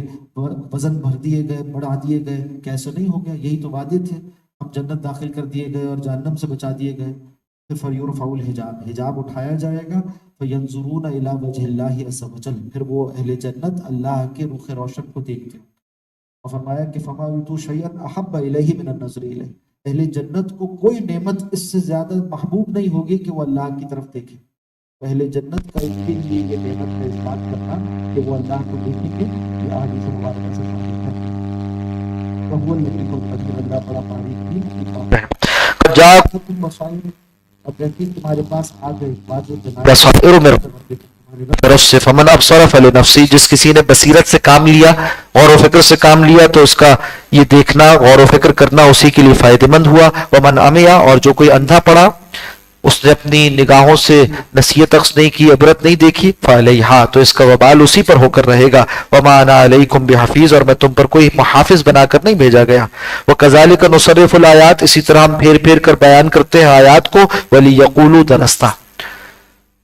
وزن بھر دیے گئے، بڑھا دیے گئے؟ کیسے نہیں ہو گیا؟ یہی تو وعدے تھے، ہم جنت داخل کر دیے گئے اور جہنم سے بچا دیے گئے۔ پھر فیرفع الحجاب، حجاب اٹھایا جائے گا، فینظرون الی وجہ اللہ عز وجل، پھر وہ اہل جنت اللہ کے رخ روشن کو دیکھتے ہیں۔ اور فرمایا کہ فما اوتوا شیئا احب الیہ من النظر الیہ، اہل جنت کو کوئی نعمت اس سے زیادہ محبوب نہیں ہوگی کہ وہ اللہ کی طرف دیکھیں۔ اہل جنت کا اس کے لیے یہ نعمت کا اس بات کرنا کہ وہ اللہ کو دیکھیں گے، یہ احادیث مبارکہ سے ثابت ہے۔ وهو اللطيف الخبير، اللہ بڑا باریک بھی جا بصائر، اور یقین تمہارے پاس آ گئے بصائر میں طرف سے فمن ابصر فلنفسی، جس کسی نے بصیرت سے کام لیا، غور و فکر سے کام لیا، تو اس کا یہ دیکھنا، غور و فکر کرنا اسی کے لیے فائدہ مند ہوا۔ ومن عمیا، اور جو کوئی اندھا پڑا، اس نے اپنی نگاہوں سے نصیحت اخذ نہیں کی، عبرت نہیں دیکھی، فعلیہا، تو اس کا وبال اسی پر ہو کر رہے گا۔ وما انا علیکم بحفیظ، اور میں تم پر کوئی محافظ بنا کر نہیں بھیجا گیا۔ وکذالک نصرف الآیات، اسی طرح ہم پھیر پھیر کر بیان کرتے ہیں آیات کو، ولیقولوا درستہ،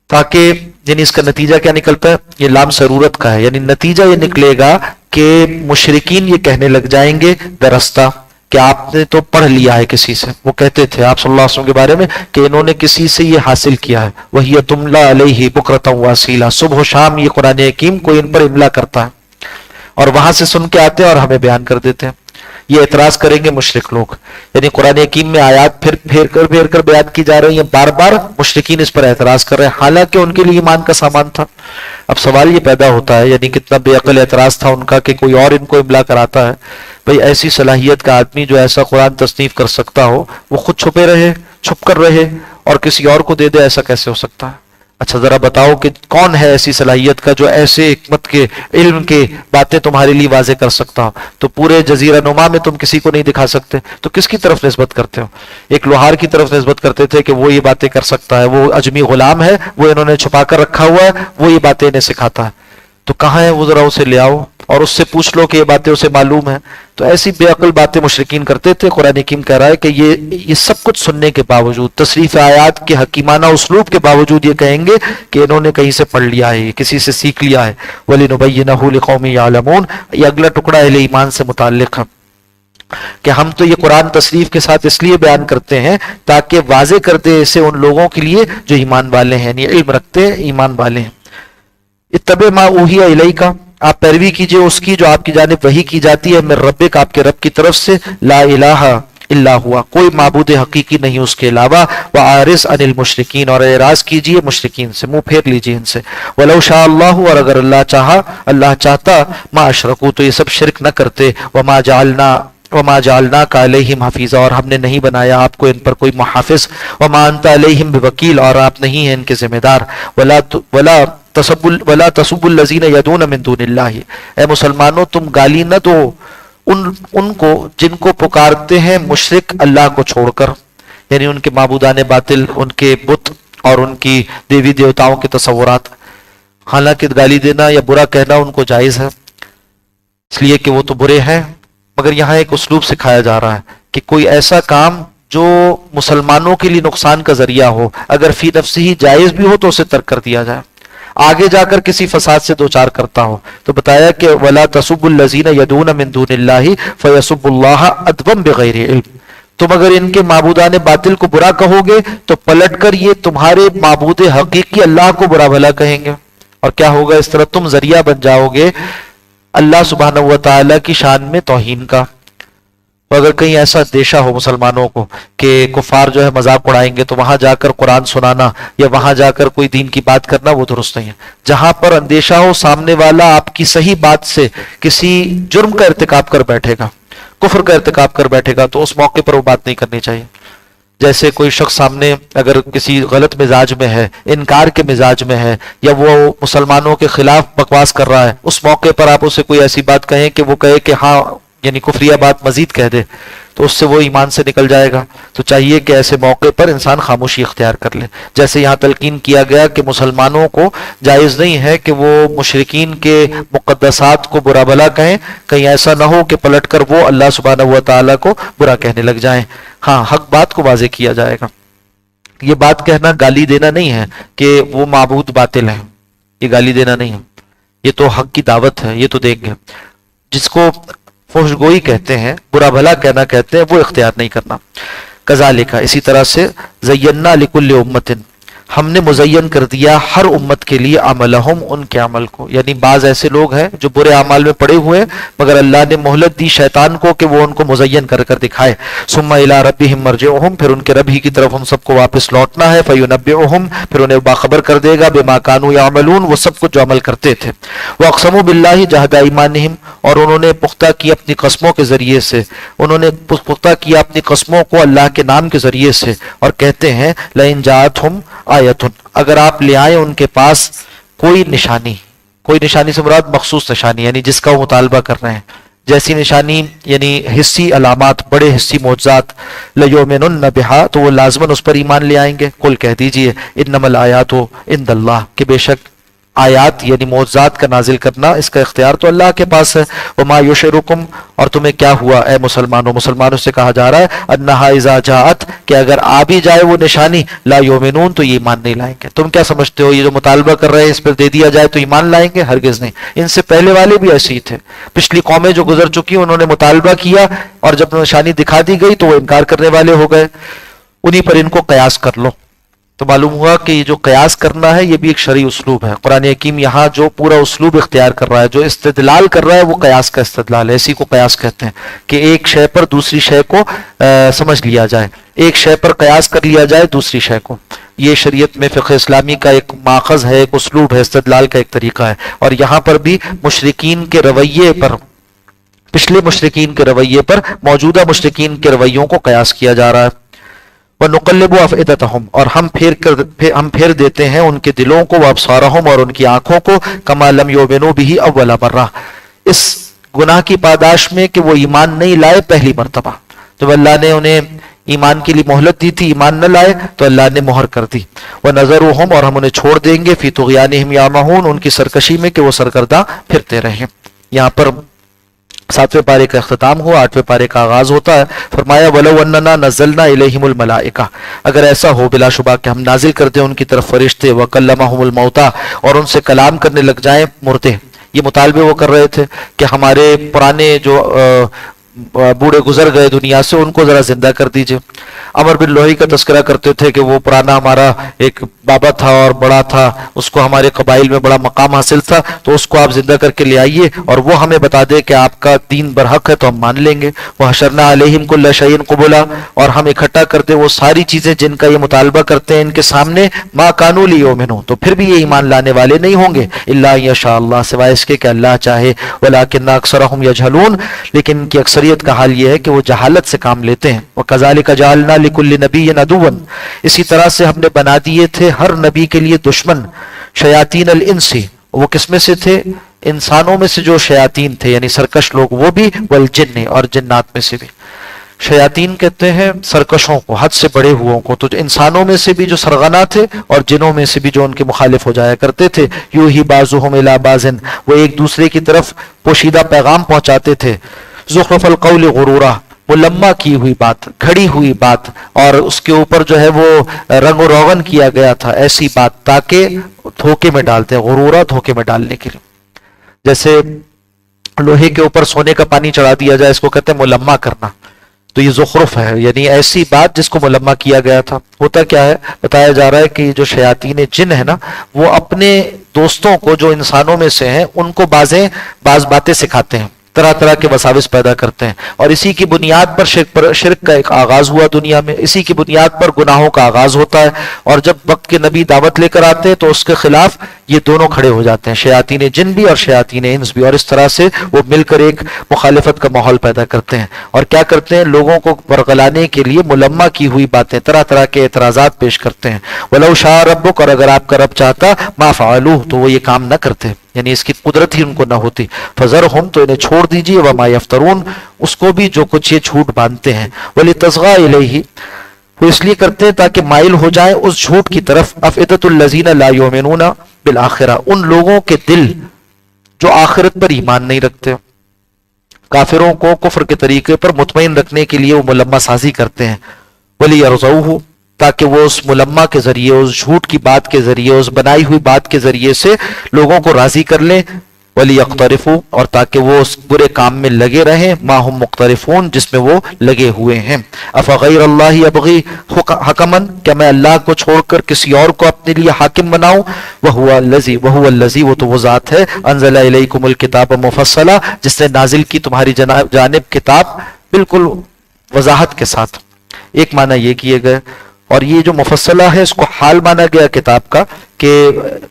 تاکہ یعنی اس کا نتیجہ کیا نکلتا ہے؟ یہ لام ضرورت کا ہے، یعنی نتیجہ یہ نکلے گا کہ مشرکین یہ کہنے لگ جائیں گے درستہ، کہ آپ نے تو پڑھ لیا ہے کسی سے۔ وہ کہتے تھے آپ صلی اللہ علیہ وسلم کے بارے میں کہ انہوں نے کسی سے یہ حاصل کیا ہے، وہی تملا علیہ بکرۃ واسیلا، صبح و شام یہ قرآن حکیم کوئی ان پر املا کرتا ہے، اور وہاں سے سن کے آتے ہیں اور ہمیں بیان کر دیتے ہیں۔ یہ اعتراض کریں گے مشرک لوگ، یعنی قرآن حکیم میں آیات پھیر کر بیان کی جا رہی ہیں، بار بار مشرکین اس پر اعتراض کر رہے ہیں، حالانکہ ان کے لیے ایمان کا سامان تھا۔ اب سوال یہ پیدا ہوتا ہے، یعنی کتنا بے عقل اعتراض تھا ان کا کہ کوئی اور ان کو املا کراتا ہے۔ بھئی ایسی صلاحیت کا آدمی جو ایسا قرآن تصنیف کر سکتا ہو، وہ خود چھپ کر رہے اور کسی اور کو دے دے، ایسا کیسے ہو سکتا ہے؟ اچھا ذرا بتاؤ کہ کون ہے ایسی صلاحیت کا جو ایسے حکمت کے علم کے باتیں تمہارے لیے واضح کر سکتا ہو؟ تو پورے جزیرہ نما میں تم کسی کو نہیں دکھا سکتے، تو کس کی طرف نسبت کرتے ہو؟ ایک لوہار کی طرف نسبت کرتے تھے کہ وہ یہ باتیں کر سکتا ہے، وہ اجمی غلام ہے، وہ انہوں نے چھپا کر رکھا ہوا ہے، وہ یہ باتیں انہیں سکھاتا ہے۔ تو کہاں ہے وہ؟ ذرا اسے لے آؤ اور اس سے پوچھ لو کہ یہ باتیں اسے معلوم ہیں۔ تو ایسی بے عقل باتیں مشرکین کرتے تھے۔ قرآن حکیم کہہ رہا ہے کہ یہ سب کچھ سننے کے باوجود، تصریف آیات کے حکیمانہ اسلوب کے باوجود یہ کہیں گے کہ انہوں نے کہیں سے پڑھ لیا ہے، کسی سے سیکھ لیا ہے۔ وَلِنُبَيِّنَهُ لِقَوْمٍ يَعْلَمُونَ، یہ اگلا ٹکڑا اہل ایمان سے متعلق ہے کہ ہم تو یہ قرآن تصریف کے ساتھ اس لیے بیان کرتے ہیں تاکہ واضح کر دے اسے ان لوگوں کے لیے جو ایمان والے ہیں، یعنی علم رکھتے ہیں، ایمان والے ہیں۔ اتبع ما اوحی الیک، آپ پیروی کیجئے اس کی جو آپ کی جانب وحی کی جاتی ہے، من ربک، آپ کے رب کی طرف سے، لا الہ الا ہوا، کوئی معبود حقیقی نہیں اس کے علاوہ، وعارض عن المشرکین، اور اعراض کیجئے مشرکین سے، منہ پھیر لیجئے ان سے، ولو شاء اللہ، اور اگر اللہ چاہتا، ما اشرکوا، تو یہ سب شرک نہ کرتے، وما جعلناک علیہم حفیظا، اور ہم نے نہیں بنایا آپ کو ان پر کوئی محافظ، وما انت علیہم بوکیل، اور آپ نہیں ہیں ان کے ذمہ دار، ولا تسبوا الذین یدعون من دون اللہ، اے مسلمانوں تم گالی نہ دو ان کو جن کو پکارتے ہیں مشرک اللہ کو چھوڑ کر، یعنی ان کے معبودان باطل، ان کے بت اور ان کی دیوی دیوتاؤں کے تصورات۔ حالانکہ گالی دینا یا برا کہنا ان کو جائز ہے، اس لیے کہ وہ تو برے ہیں، مگر یہاں ایک اسلوب سکھایا جا رہا ہے کہ کوئی ایسا کام جو مسلمانوں کے لیے نقصان کا ذریعہ ہو، اگر فی نفسہ ہی جائز بھی ہو تو اسے ترک کر دیا جائے، آگے جا کر کسی فساد سے دوچار کرتا ہو۔ تو بتایا کہ وَلَا تَسُبُّوا الَّذِينَ يَدْعُونَ مِن دُونِ اللَّهِ فَيَسُبُّوا اللَّهَ عَدْوًا بِغَيْرِ عِلْمٍ، تم اگر ان کے معبودان باطل کو برا کہو گے تو پلٹ کر یہ تمہارے معبود حقیقی اللہ کو برا بھلا کہیں گے، اور کیا ہوگا؟ اس طرح تم ذریعہ بن جاؤ گے اللہ سبحانہ و تعالیٰ کی شان میں توہین کا۔ تو اگر کہیں ایسا اندیشہ ہو مسلمانوں کو کہ کفار جو ہے مذاق اڑائیں گے، تو وہاں جا کر قرآن سنانا یا وہاں جا کر کوئی دین کی بات کرنا وہ درست نہیں ہے۔ جہاں پر اندیشہ ہو سامنے والا آپ کی صحیح بات سے کسی جرم کا ارتکاب کر بیٹھے گا، کفر کا ارتکاب کر بیٹھے گا، تو اس موقع پر وہ بات نہیں کرنی چاہیے۔ جیسے کوئی شخص سامنے اگر کسی غلط مزاج میں ہے، انکار کے مزاج میں ہے، یا وہ مسلمانوں کے خلاف بکواس کر رہا ہے، اس موقع پر آپ اسے کوئی ایسی بات کہیں کہ وہ کہے کہ ہاں، یعنی کفریہ بات مزید کہہ دے، تو اس سے وہ ایمان سے نکل جائے گا۔ تو چاہیے کہ ایسے موقع پر انسان خاموشی اختیار کر لے، جیسے یہاں تلقین کیا گیا کہ مسلمانوں کو جائز نہیں ہے کہ وہ مشرکین کے مقدسات کو برا بھلا کہیں، کہیں ایسا نہ ہو کہ پلٹ کر وہ اللہ سبحانہ و تعالیٰ کو برا کہنے لگ جائیں۔ ہاں، حق بات کو واضح کیا جائے گا۔ یہ بات کہنا گالی دینا نہیں ہے کہ وہ معبود باطل ہیں، یہ گالی دینا نہیں ہے، یہ تو حق کی دعوت ہے، یہ تو دیں گے۔ جس کو فحش گوئی کہتے ہیں، برا بھلا کہنا کہتے ہیں، وہ اختیار نہیں کرنا۔ کذالک، اسی طرح سے، زینا لکل امت، ہم نے مزین کر دیا ہر امت کے لیے عملہم ان کے عمل کو. یعنی بعض ایسے لوگ ہیں جو برے اعمال میں پڑے ہوئے مگر اللہ نے مہلت دی شیطان کو کہ وہ ان کو مزین کر کر دکھائے. ثم الی ربہم مرجعہم پھر ان کے رب ہی کی طرف ہم سب کو واپس لوٹنا ہے. فینبئہم پھر انہیں باخبر کر دے گا بما کانوا یعملون وہ سب کچھ جو عمل کرتے تھے. واقسموا باللہ جہد ایمانہم اور انہوں نے پختہ کی اپنی قسموں کے ذریعے سے انہوں نے پختہ کیا اپنی قسموں کو اللہ کے نام کے ذریعے سے اور کہتے ہیں لئن جاءتہم آیۃ اگر آپ لے آئے ان کے پاس کوئی نشانی سے مراد مخصوص نشانی یعنی جس کا وہ مطالبہ کر رہے ہیں جیسی نشانی یعنی حسی علامات بڑے حسی معجزات لیؤمنن بہا تو وہ لازماً اس پر ایمان لے آئیں گے. قل کہہ دیجئے انما الآیات عند اللہ کہ بے شک آیات یعنی معجزات کا نازل کرنا اس کا اختیار تو اللہ کے پاس ہے. وما یشعرکم اور تمہیں کیا ہوا اے مسلمانوں سے کہا جا رہا ہے انہا اذا جاءت کہ اگر آ بھی جائے وہ نشانی لا یؤمنون تو یہ ایمان نہیں لائیں گے. تم کیا سمجھتے ہو یہ جو مطالبہ کر رہے ہیں اس پر دے دیا جائے تو ایمان لائیں گے؟ ہرگز نہیں. ان سے پہلے والے بھی ایسے ہی تھے. پچھلی قومیں جو گزر چکی انہوں نے مطالبہ کیا اور جب نشانی دکھا دی گئی تو وہ انکار کرنے والے ہو گئے. انہی پر ان کو قیاس کر لو. تو معلوم ہوا کہ یہ جو قیاس کرنا ہے یہ بھی ایک شرعی اسلوب ہے. قرآن حکیم یہاں جو پورا اسلوب اختیار کر رہا ہے جو استدلال کر رہا ہے وہ قیاس کا استدلال ہے. اسی کو قیاس کہتے ہیں کہ ایک شے پر دوسری شے کو سمجھ لیا جائے, ایک شے پر قیاس کر لیا جائے دوسری شے کو. یہ شریعت میں فقہ اسلامی کا ایک ماخذ ہے, ایک اسلوب ہے, استدلال کا ایک طریقہ ہے. اور یہاں پر بھی مشرکین کے رویے پر پچھلے مشرکین کے رویے پر موجودہ مشرکین کے رویوں کو قیاس کیا جا رہا ہے. وَنُقَلِّبُ أَفْئِدَتَهُمْ اور ہم پھیر دیتے ہیں ان کے دلوں کو وَأَبْصَارَهُمْ اور ان کی آنکھوں کو كَمَا لَمْ يُؤْمِنُوا بِهِ أَوَّلَ مَرَّةٍ اس گناہ کی پاداش میں کہ وہ ایمان نہیں لائے پہلی مرتبہ. تو اللہ نے انہیں ایمان کے لیے مہلت دی تھی, ایمان نہ لائے تو اللہ نے مہر کر دی. وَنَذَرُهُمْ اور ہم انہیں چھوڑ دیں گے فِي طُغْيَانِهِمْ يَعْمَهُونَ ان کی سرکشی میں کہ وہ سرگرداں پھرتے رہیں. یہاں پر 7ویں پارے کا اختتام ہوا, 8ویں پارے کا آغاز ہوتا ہے. فرمایا وَلَوْ أَنَّنَا نَزَّلْنَا إِلَيْهِمُ الْمَلَائِكَةَ اگر ایسا ہو بلا شبہ کہ ہم نازل کر دیں ان کی طرف فرشتے, وَكَلَّمَهُمُ الْمَوْتَى اور ان سے کلام کرنے لگ جائیں مردے. یہ مطالبے وہ کر رہے تھے کہ ہمارے پرانے جو بوڑھے گزر گئے دنیا سے ان کو ذرا زندہ کر دیجئے. عمر بن لوہی کا تذکرہ کرتے تھے کہ وہ پرانا ہمارا ایک بابا تھا اور بڑا تھا, اس کو ہمارے قبائل میں بڑا مقام حاصل تھا, تو اس کو آپ زندہ کر کے لے آئیے اور وہ ہمیں بتا دے کہ آپ کا دین برحق ہے تو ہم مان لیں گے. وَحَشَرْنَا عَلَيْهِمْ كُلَّ شَيْءٍ قُبُلًا اور ہم اکٹھا کر دیں وہ ساری چیزیں جن کا یہ مطالبہ کرتے ہیں ان کے سامنے. مَا كَانُوا لِيُؤْمِنُوا تو پھر بھی یہ ایمان لانے والے نہیں ہوں گے. إِلَّا أَن يَشَاءَ اللَّهُ سوائے اس کے کہ اللہ چاہے. وَلَكِنَّ أَكْثَرَهُمْ يَجْهَلُونَ لیکن ان کی اکثریت کا حال یہ ہے کہ وہ جہالت سے کام لیتے ہیں. وَكَذَلِكَ جَعَلْنَا لِكُلِّ نَبِيٍّ عَدُوًّا اسی طرح سے ہم نے بنا دیے تھے ہر نبی کے لیے دشمن. شیاطین الانس وہ کس میں سے تھے؟ انسانوں میں سے جو شیاطین تھے یعنی سرکش لوگ وہ بھی, والجن اور جنات میں سے بھی. شیاطین کہتے ہیں سرکشوں کو, حد سے بڑے ہووں کو. تو انسانوں میں سے بھی جو سرغنا تھے اور جنوں میں سے بھی جو ان کے مخالف ہو جایا کرتے تھے. یوحی بعضهم الی بعض وہ ایک دوسرے کی طرف پوشیدہ پیغام پہنچاتے تھے. زخرف القول غرورا ملمہ کی ہوئی بات, کھڑی ہوئی بات, اور اس کے اوپر جو ہے وہ رنگ و روغن کیا گیا تھا ایسی بات تاکہ دھوکے میں ڈالتے ہیں. غرورا دھوکے میں ڈالنے کے لیے. جیسے لوہے کے اوپر سونے کا پانی چڑھا دیا جائے اس کو کہتے ہیں ملمہ کرنا. تو یہ زخرف ہے یعنی ایسی بات جس کو ملمہ کیا گیا تھا. ہوتا کیا ہے بتایا جا رہا ہے کہ جو شیاطین جن ہے نا وہ اپنے دوستوں کو جو انسانوں میں سے ہیں ان کو بعض باتیں سکھاتے ہیں, طرح طرح کے وساوس پیدا کرتے ہیں. اور اسی کی بنیاد پر شرک کا ایک آغاز ہوا دنیا میں, اسی کی بنیاد پر گناہوں کا آغاز ہوتا ہے. اور جب وقت کے نبی دعوت لے کر آتے ہیں تو اس کے خلاف یہ دونوں کھڑے ہو جاتے ہیں, شیاطین جن بھی اور شیاطین انس بھی. اور اس طرح سے وہ مل کر ایک مخالفت کا ماحول پیدا کرتے ہیں. اور کیا کرتے ہیں لوگوں کو برگلانے کے لیے ملمہ کی ہوئی باتیں, طرح طرح کے اعتراضات پیش کرتے ہیں. وَلَوْ شَاءَ رَبُّكَ اور اگر آپ کا رب چاہتا مَا فَعَلُوهُ تو وہ یہ کام نہ کرتے, یعنی اس کی قدرت ہی ان کو نہ ہوتی. فَذَرْهُمْ تو انہیں چھوڑ دیجیے. وَمَا يَفْتَرُونَ اس کو بھی جو کچھ یہ جھوٹ باندھتے ہیں. وَلِتَصْغَىٰ إِلَيْهِ وہ اس لیے کرتے ہیں تاکہ مائل ہو جائیں اس جھوٹ کی طرف. أَفْئِدَةُ الَّذِينَ لَا يُؤْمِنُونَ بِالْآخِرَةِ ان لوگوں کے دل جو آخرت پر ایمان نہیں رکھتے. کافروں کو کفر کے طریقے پر مطمئن رکھنے کے لیے وہ ملمہ سازی کرتے ہیں. وَلِيَرْضَوْهُ تاکہ وہ اس ملمہ کے ذریعے, اس جھوٹ کی بات کے ذریعے, اس بنائی ہوئی بات کے ذریعے سے لوگوں کو راضی کر لیں. وَلِيَقْتَرِفُوا اور تاکہ وہ اس برے کام میں لگے رہیں ما ہم مقترفون جس میں وہ لگے ہوئے ہیں. افغیر اللہ ابغی حکمن کیا میں اللہ کو چھوڑ کر کسی اور کو اپنے لیے حاکم بناؤں. وَهُوَ الَّذِي وہ تو وہ ذات ہے انزل الیکم الکتاب مفصلا جس نے نازل کی تمہاری جانب کتاب بالکل وضاحت کے ساتھ. ایک معنی یہ کیے گئے اور یہ جو مفصلہ ہے اس کو حال مانا گیا کتاب کا کہ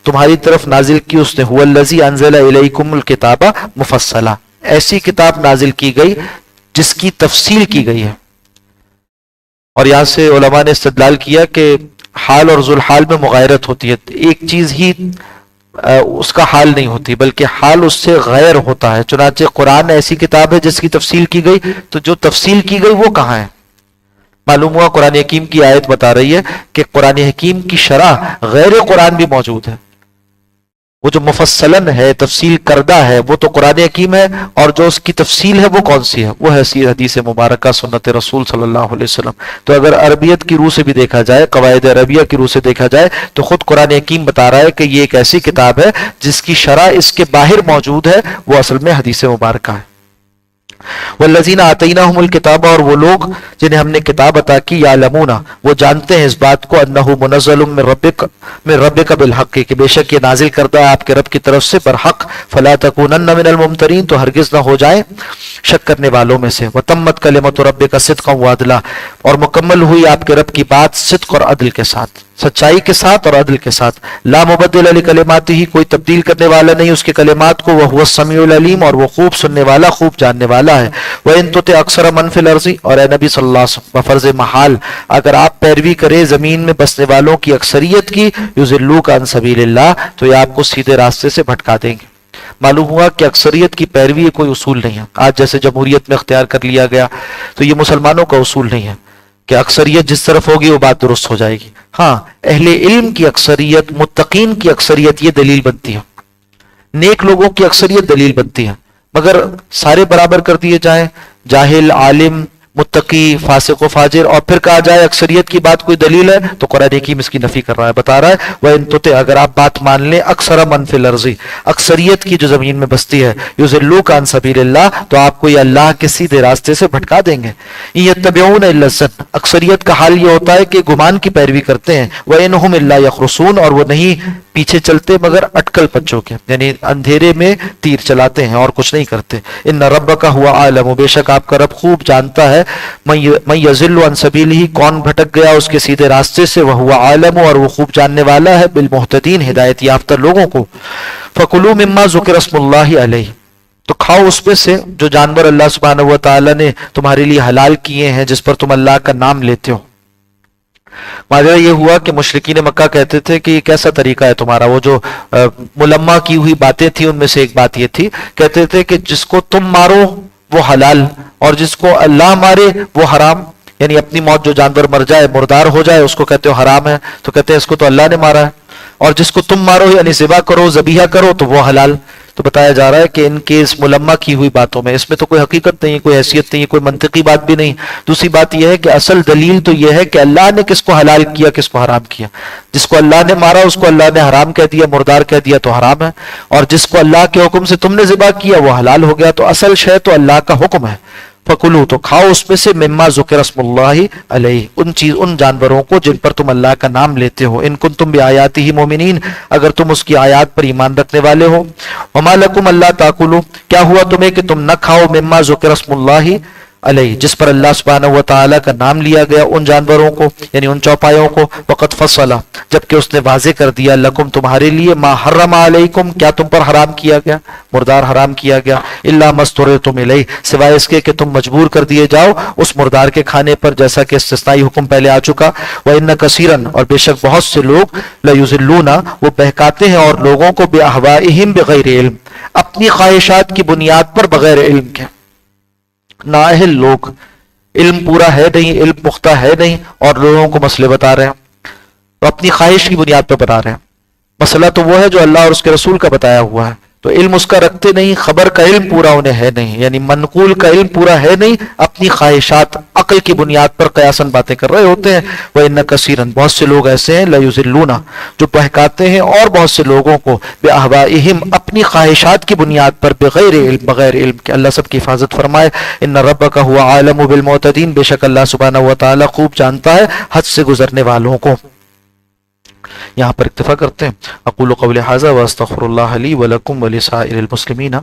تمہاری طرف نازل کی اس نے هُوَ الَّذِي أَنزَلَ إِلَيْكُمُ الْكِتَابَ مُفَصَّلًا ایسی کتاب نازل کی گئی جس کی تفصیل کی گئی ہے. اور یہاں سے علماء نے استدلال کیا کہ حال اور ذوالحال میں مغایرت ہوتی ہے. ایک چیز ہی اس کا حال نہیں ہوتی بلکہ حال اس سے غیر ہوتا ہے. چنانچہ قرآن ایسی کتاب ہے جس کی تفصیل کی گئی تو جو تفصیل کی گئی وہ کہاں ہے. معلوم ہوا قرآن حکیم کی آیت بتا رہی ہے کہ قرآن حکیم کی شرح غیر قرآن بھی موجود ہے. وہ جو مفصلاً ہے تفصیل کردہ ہے وہ تو قرآن حکیم ہے اور جو اس کی تفصیل ہے وہ کون سی ہے وہ ہے حدیث مبارکہ سنت رسول صلی اللہ علیہ وسلم. تو اگر عربیت کی روح سے بھی دیکھا جائے قواعد عربیہ کی روح سے دیکھا جائے تو خود قرآن حکیم بتا رہا ہے کہ یہ ایک ایسی کتاب ہے جس کی شرح اس کے باہر موجود ہے وہ اصل میں حدیث مبارکہ ہے. والذین آتیناہم الکتاب اور وہ لوگ جنہیں ہم نے کتاب عطا کی یعلمون وہ جانتے ہیں اس بات کو انہ منزل من ربک بالحق کہ بے شک یہ نازل کردہ آپ کے رب کی طرف سے برحق. فلا تکونن من الممترین تو ہرگز نہ ہو جائیں شک کرنے والوں میں سے. وتمت کلمۃ ربک صدقا وعدلا اور مکمل ہوئی آپ کے رب کی بات صدق اور عدل کے ساتھ سچائی کے ساتھ اور عدل کے ساتھ. لا مبدل لکلماتہ کوئی تبدیل کرنے والا نہیں اس کے کلمات کو. وہو السمیع العلیم اور وہ خوب سننے والا خوب جاننے والا ہے. وَإِن تُطِعْ أَكْثَرَ مَن فِي الْأَرْضِ اور اے نبی صلی اللہ علیہ وسلم بفرض محال اگر آپ پیروی کریں زمین میں بسنے والوں کی اکثریت کی یضلوک عن سبیل اللہ تو یہ آپ کو سیدھے راستے سے بھٹکا دیں گے. معلوم ہوا کہ اکثریت کی پیروی کوئی اصول نہیں ہے. آج جیسے جمہوریت میں اختیار کر لیا گیا تو یہ مسلمانوں کا اصول نہیں ہے کہ اکثریت جس طرف ہوگی وہ بات درست ہو جائے گی. ہاں اہل علم کی اکثریت متقین کی اکثریت یہ دلیل بنتی ہے. نیک لوگوں کی اکثریت دلیل بنتی ہے مگر سارے برابر کر دیے جائیں جاہل عالم متقی فاسق و فاجر اور پھر کہا جائے اکثریت کی بات کوئی دلیل ہے تو قرآن حکیم اس کی نفی کر رہا ہے. بتا رہا ہے وَإِن تُطِعْ اگر آپ بات مان لیں اکثر من فی الارض اکثریت کی جو زمین میں بستی ہے یضلوک عن سبیل اللہ تو آپ کو یہ اللہ کے سیدھے راستے سے بھٹکا دیں گے. یتبعون الا الظن اکثریت کا حال یہ ہوتا ہے کہ گمان کی پیروی کرتے ہیں. وَإِنْ هُمْ إِلَّا يَخْرُصُونَ اور وہ نہیں پیچھے چلتے مگر اٹکل پچوں کے یعنی اندھیرے میں تیر چلاتے ہیں اور کچھ نہیں کرتے. ان ربک هو عالم بے شک آپ کا رب خوب جانتا ہے من یضل عن سبیلہ کون بھٹک گیا اس کے سیدھے راستے سے. وہو عالم اور وہ خوب جاننے والا ہے بالمہتدین ہدایت یافتہ لوگوں کو. فکلوا مما ذکر اسم اللہ علیہ تو کھاؤ اس میں سے جو جانور اللہ سبحانہ و تعالی نے تمہارے لیے حلال کیے ہیں جس پر تم اللہ کا نام لیتے ہو. ماجرا یہ ہوا کہ مشرکین مکہ کہتے تھے کہ یہ کیسا طریقہ ہے تمہارا. وہ جو ملمہ کی ہوئی باتیں تھیں ان میں سے ایک بات یہ تھی کہتے تھے کہ جس کو تم مارو وہ حلال اور جس کو اللہ مارے وہ حرام. یعنی اپنی موت جو جانور مر جائے مردار ہو جائے اس کو کہتے ہو حرام ہے تو کہتے ہیں اس کو تو اللہ نے مارا ہے اور جس کو تم مارو یعنی ذبح کرو ذبیحہ کرو تو وہ حلال. تو بتایا جا رہا ہے کہ ان کے اس ملمہ کی ہوئی باتوں میں اس میں تو کوئی حقیقت نہیں کوئی حیثیت نہیں کوئی منطقی بات بھی نہیں. دوسری بات یہ ہے کہ اصل دلیل تو یہ ہے کہ اللہ نے کس کو حلال کیا کس کو حرام کیا. جس کو اللہ نے مارا اس کو اللہ نے حرام کہہ دیا مردار کہہ دیا تو حرام ہے اور جس کو اللہ کے حکم سے تم نے ذبح کیا وہ حلال ہو گیا. تو اصل شے تو اللہ کا حکم ہے. فکلو تو کھاؤ اس میں سے مما ذکر اسم اللہ علیہ ان جانوروں کو جن پر تم اللہ کا نام لیتے ہو. ان کنتم بآیاتہ مومنین اگر تم اس کی آیات پر ایمان رکھنے والے ہو. وما لکم اللہ تاکلوا کیا ہوا تمہیں کہ تم نہ کھاؤ مما ذکر اسم اللہ علیہ جس پر اللہ سبحانہ و تعالیٰ کا نام لیا گیا ان جانوروں کو یعنی ان چوپایوں کو. وقد فصل جبکہ اس نے واضح کر دیا لکم تمہارے لیے ما حرم علیکم کیا تم پر حرام کیا گیا مردار حرام کیا گیا. الا ما اضطررتم الیہ سوائے اس کے کہ تم مجبور کر دیے جاؤ اس مردار کے کھانے پر جیسا کہ استثنائی حکم پہلے آ چکا. وان کثیرا اور بے شک بہت سے لوگ لیضلون وہ بہکاتے ہیں اور لوگوں کو باہوائہم بغیر علم اپنی خواہشات کی بنیاد پر بغیر علم کے. نااہل لوگ علم پورا ہے نہیں علم پختہ ہے نہیں اور لوگوں کو مسئلے بتا رہے ہیں تو اپنی خواہش کی بنیاد پر بتا رہے ہیں. مسئلہ تو وہ ہے جو اللہ اور اس کے رسول کا بتایا ہوا ہے تو علم اس کا رکھتے نہیں خبر کا علم پورا انہیں ہے نہیں یعنی منقول کا علم پورا ہے نہیں اپنی خواہشات عقل کی بنیاد پر قیاسن باتیں کر رہے ہوتے ہیں. وَإِنَّ كَثِيرًا بہت سے لوگ ایسے ہیں لَيُضِلُّونَ جو بہکاتے ہیں اور بہت سے لوگوں کو بِأَهْوَائِهِمْ اپنی خواہشات کی بنیاد پر بغیر علم کہ اللہ سب کی حفاظت فرمائے. إِنَّ رَبَّكَ هُوَ عَالَمُ بِالْمُعْتَدِينَ بے شک اللہ سبحانہ و تعالیٰ خوب جانتا ہے حد سے گزرنے والوں کو. یہاں پر اکتفا کرتے ہیں. اقول قولی ھذا واستغفر اللہ لی ولکم ولسائر المسلمین.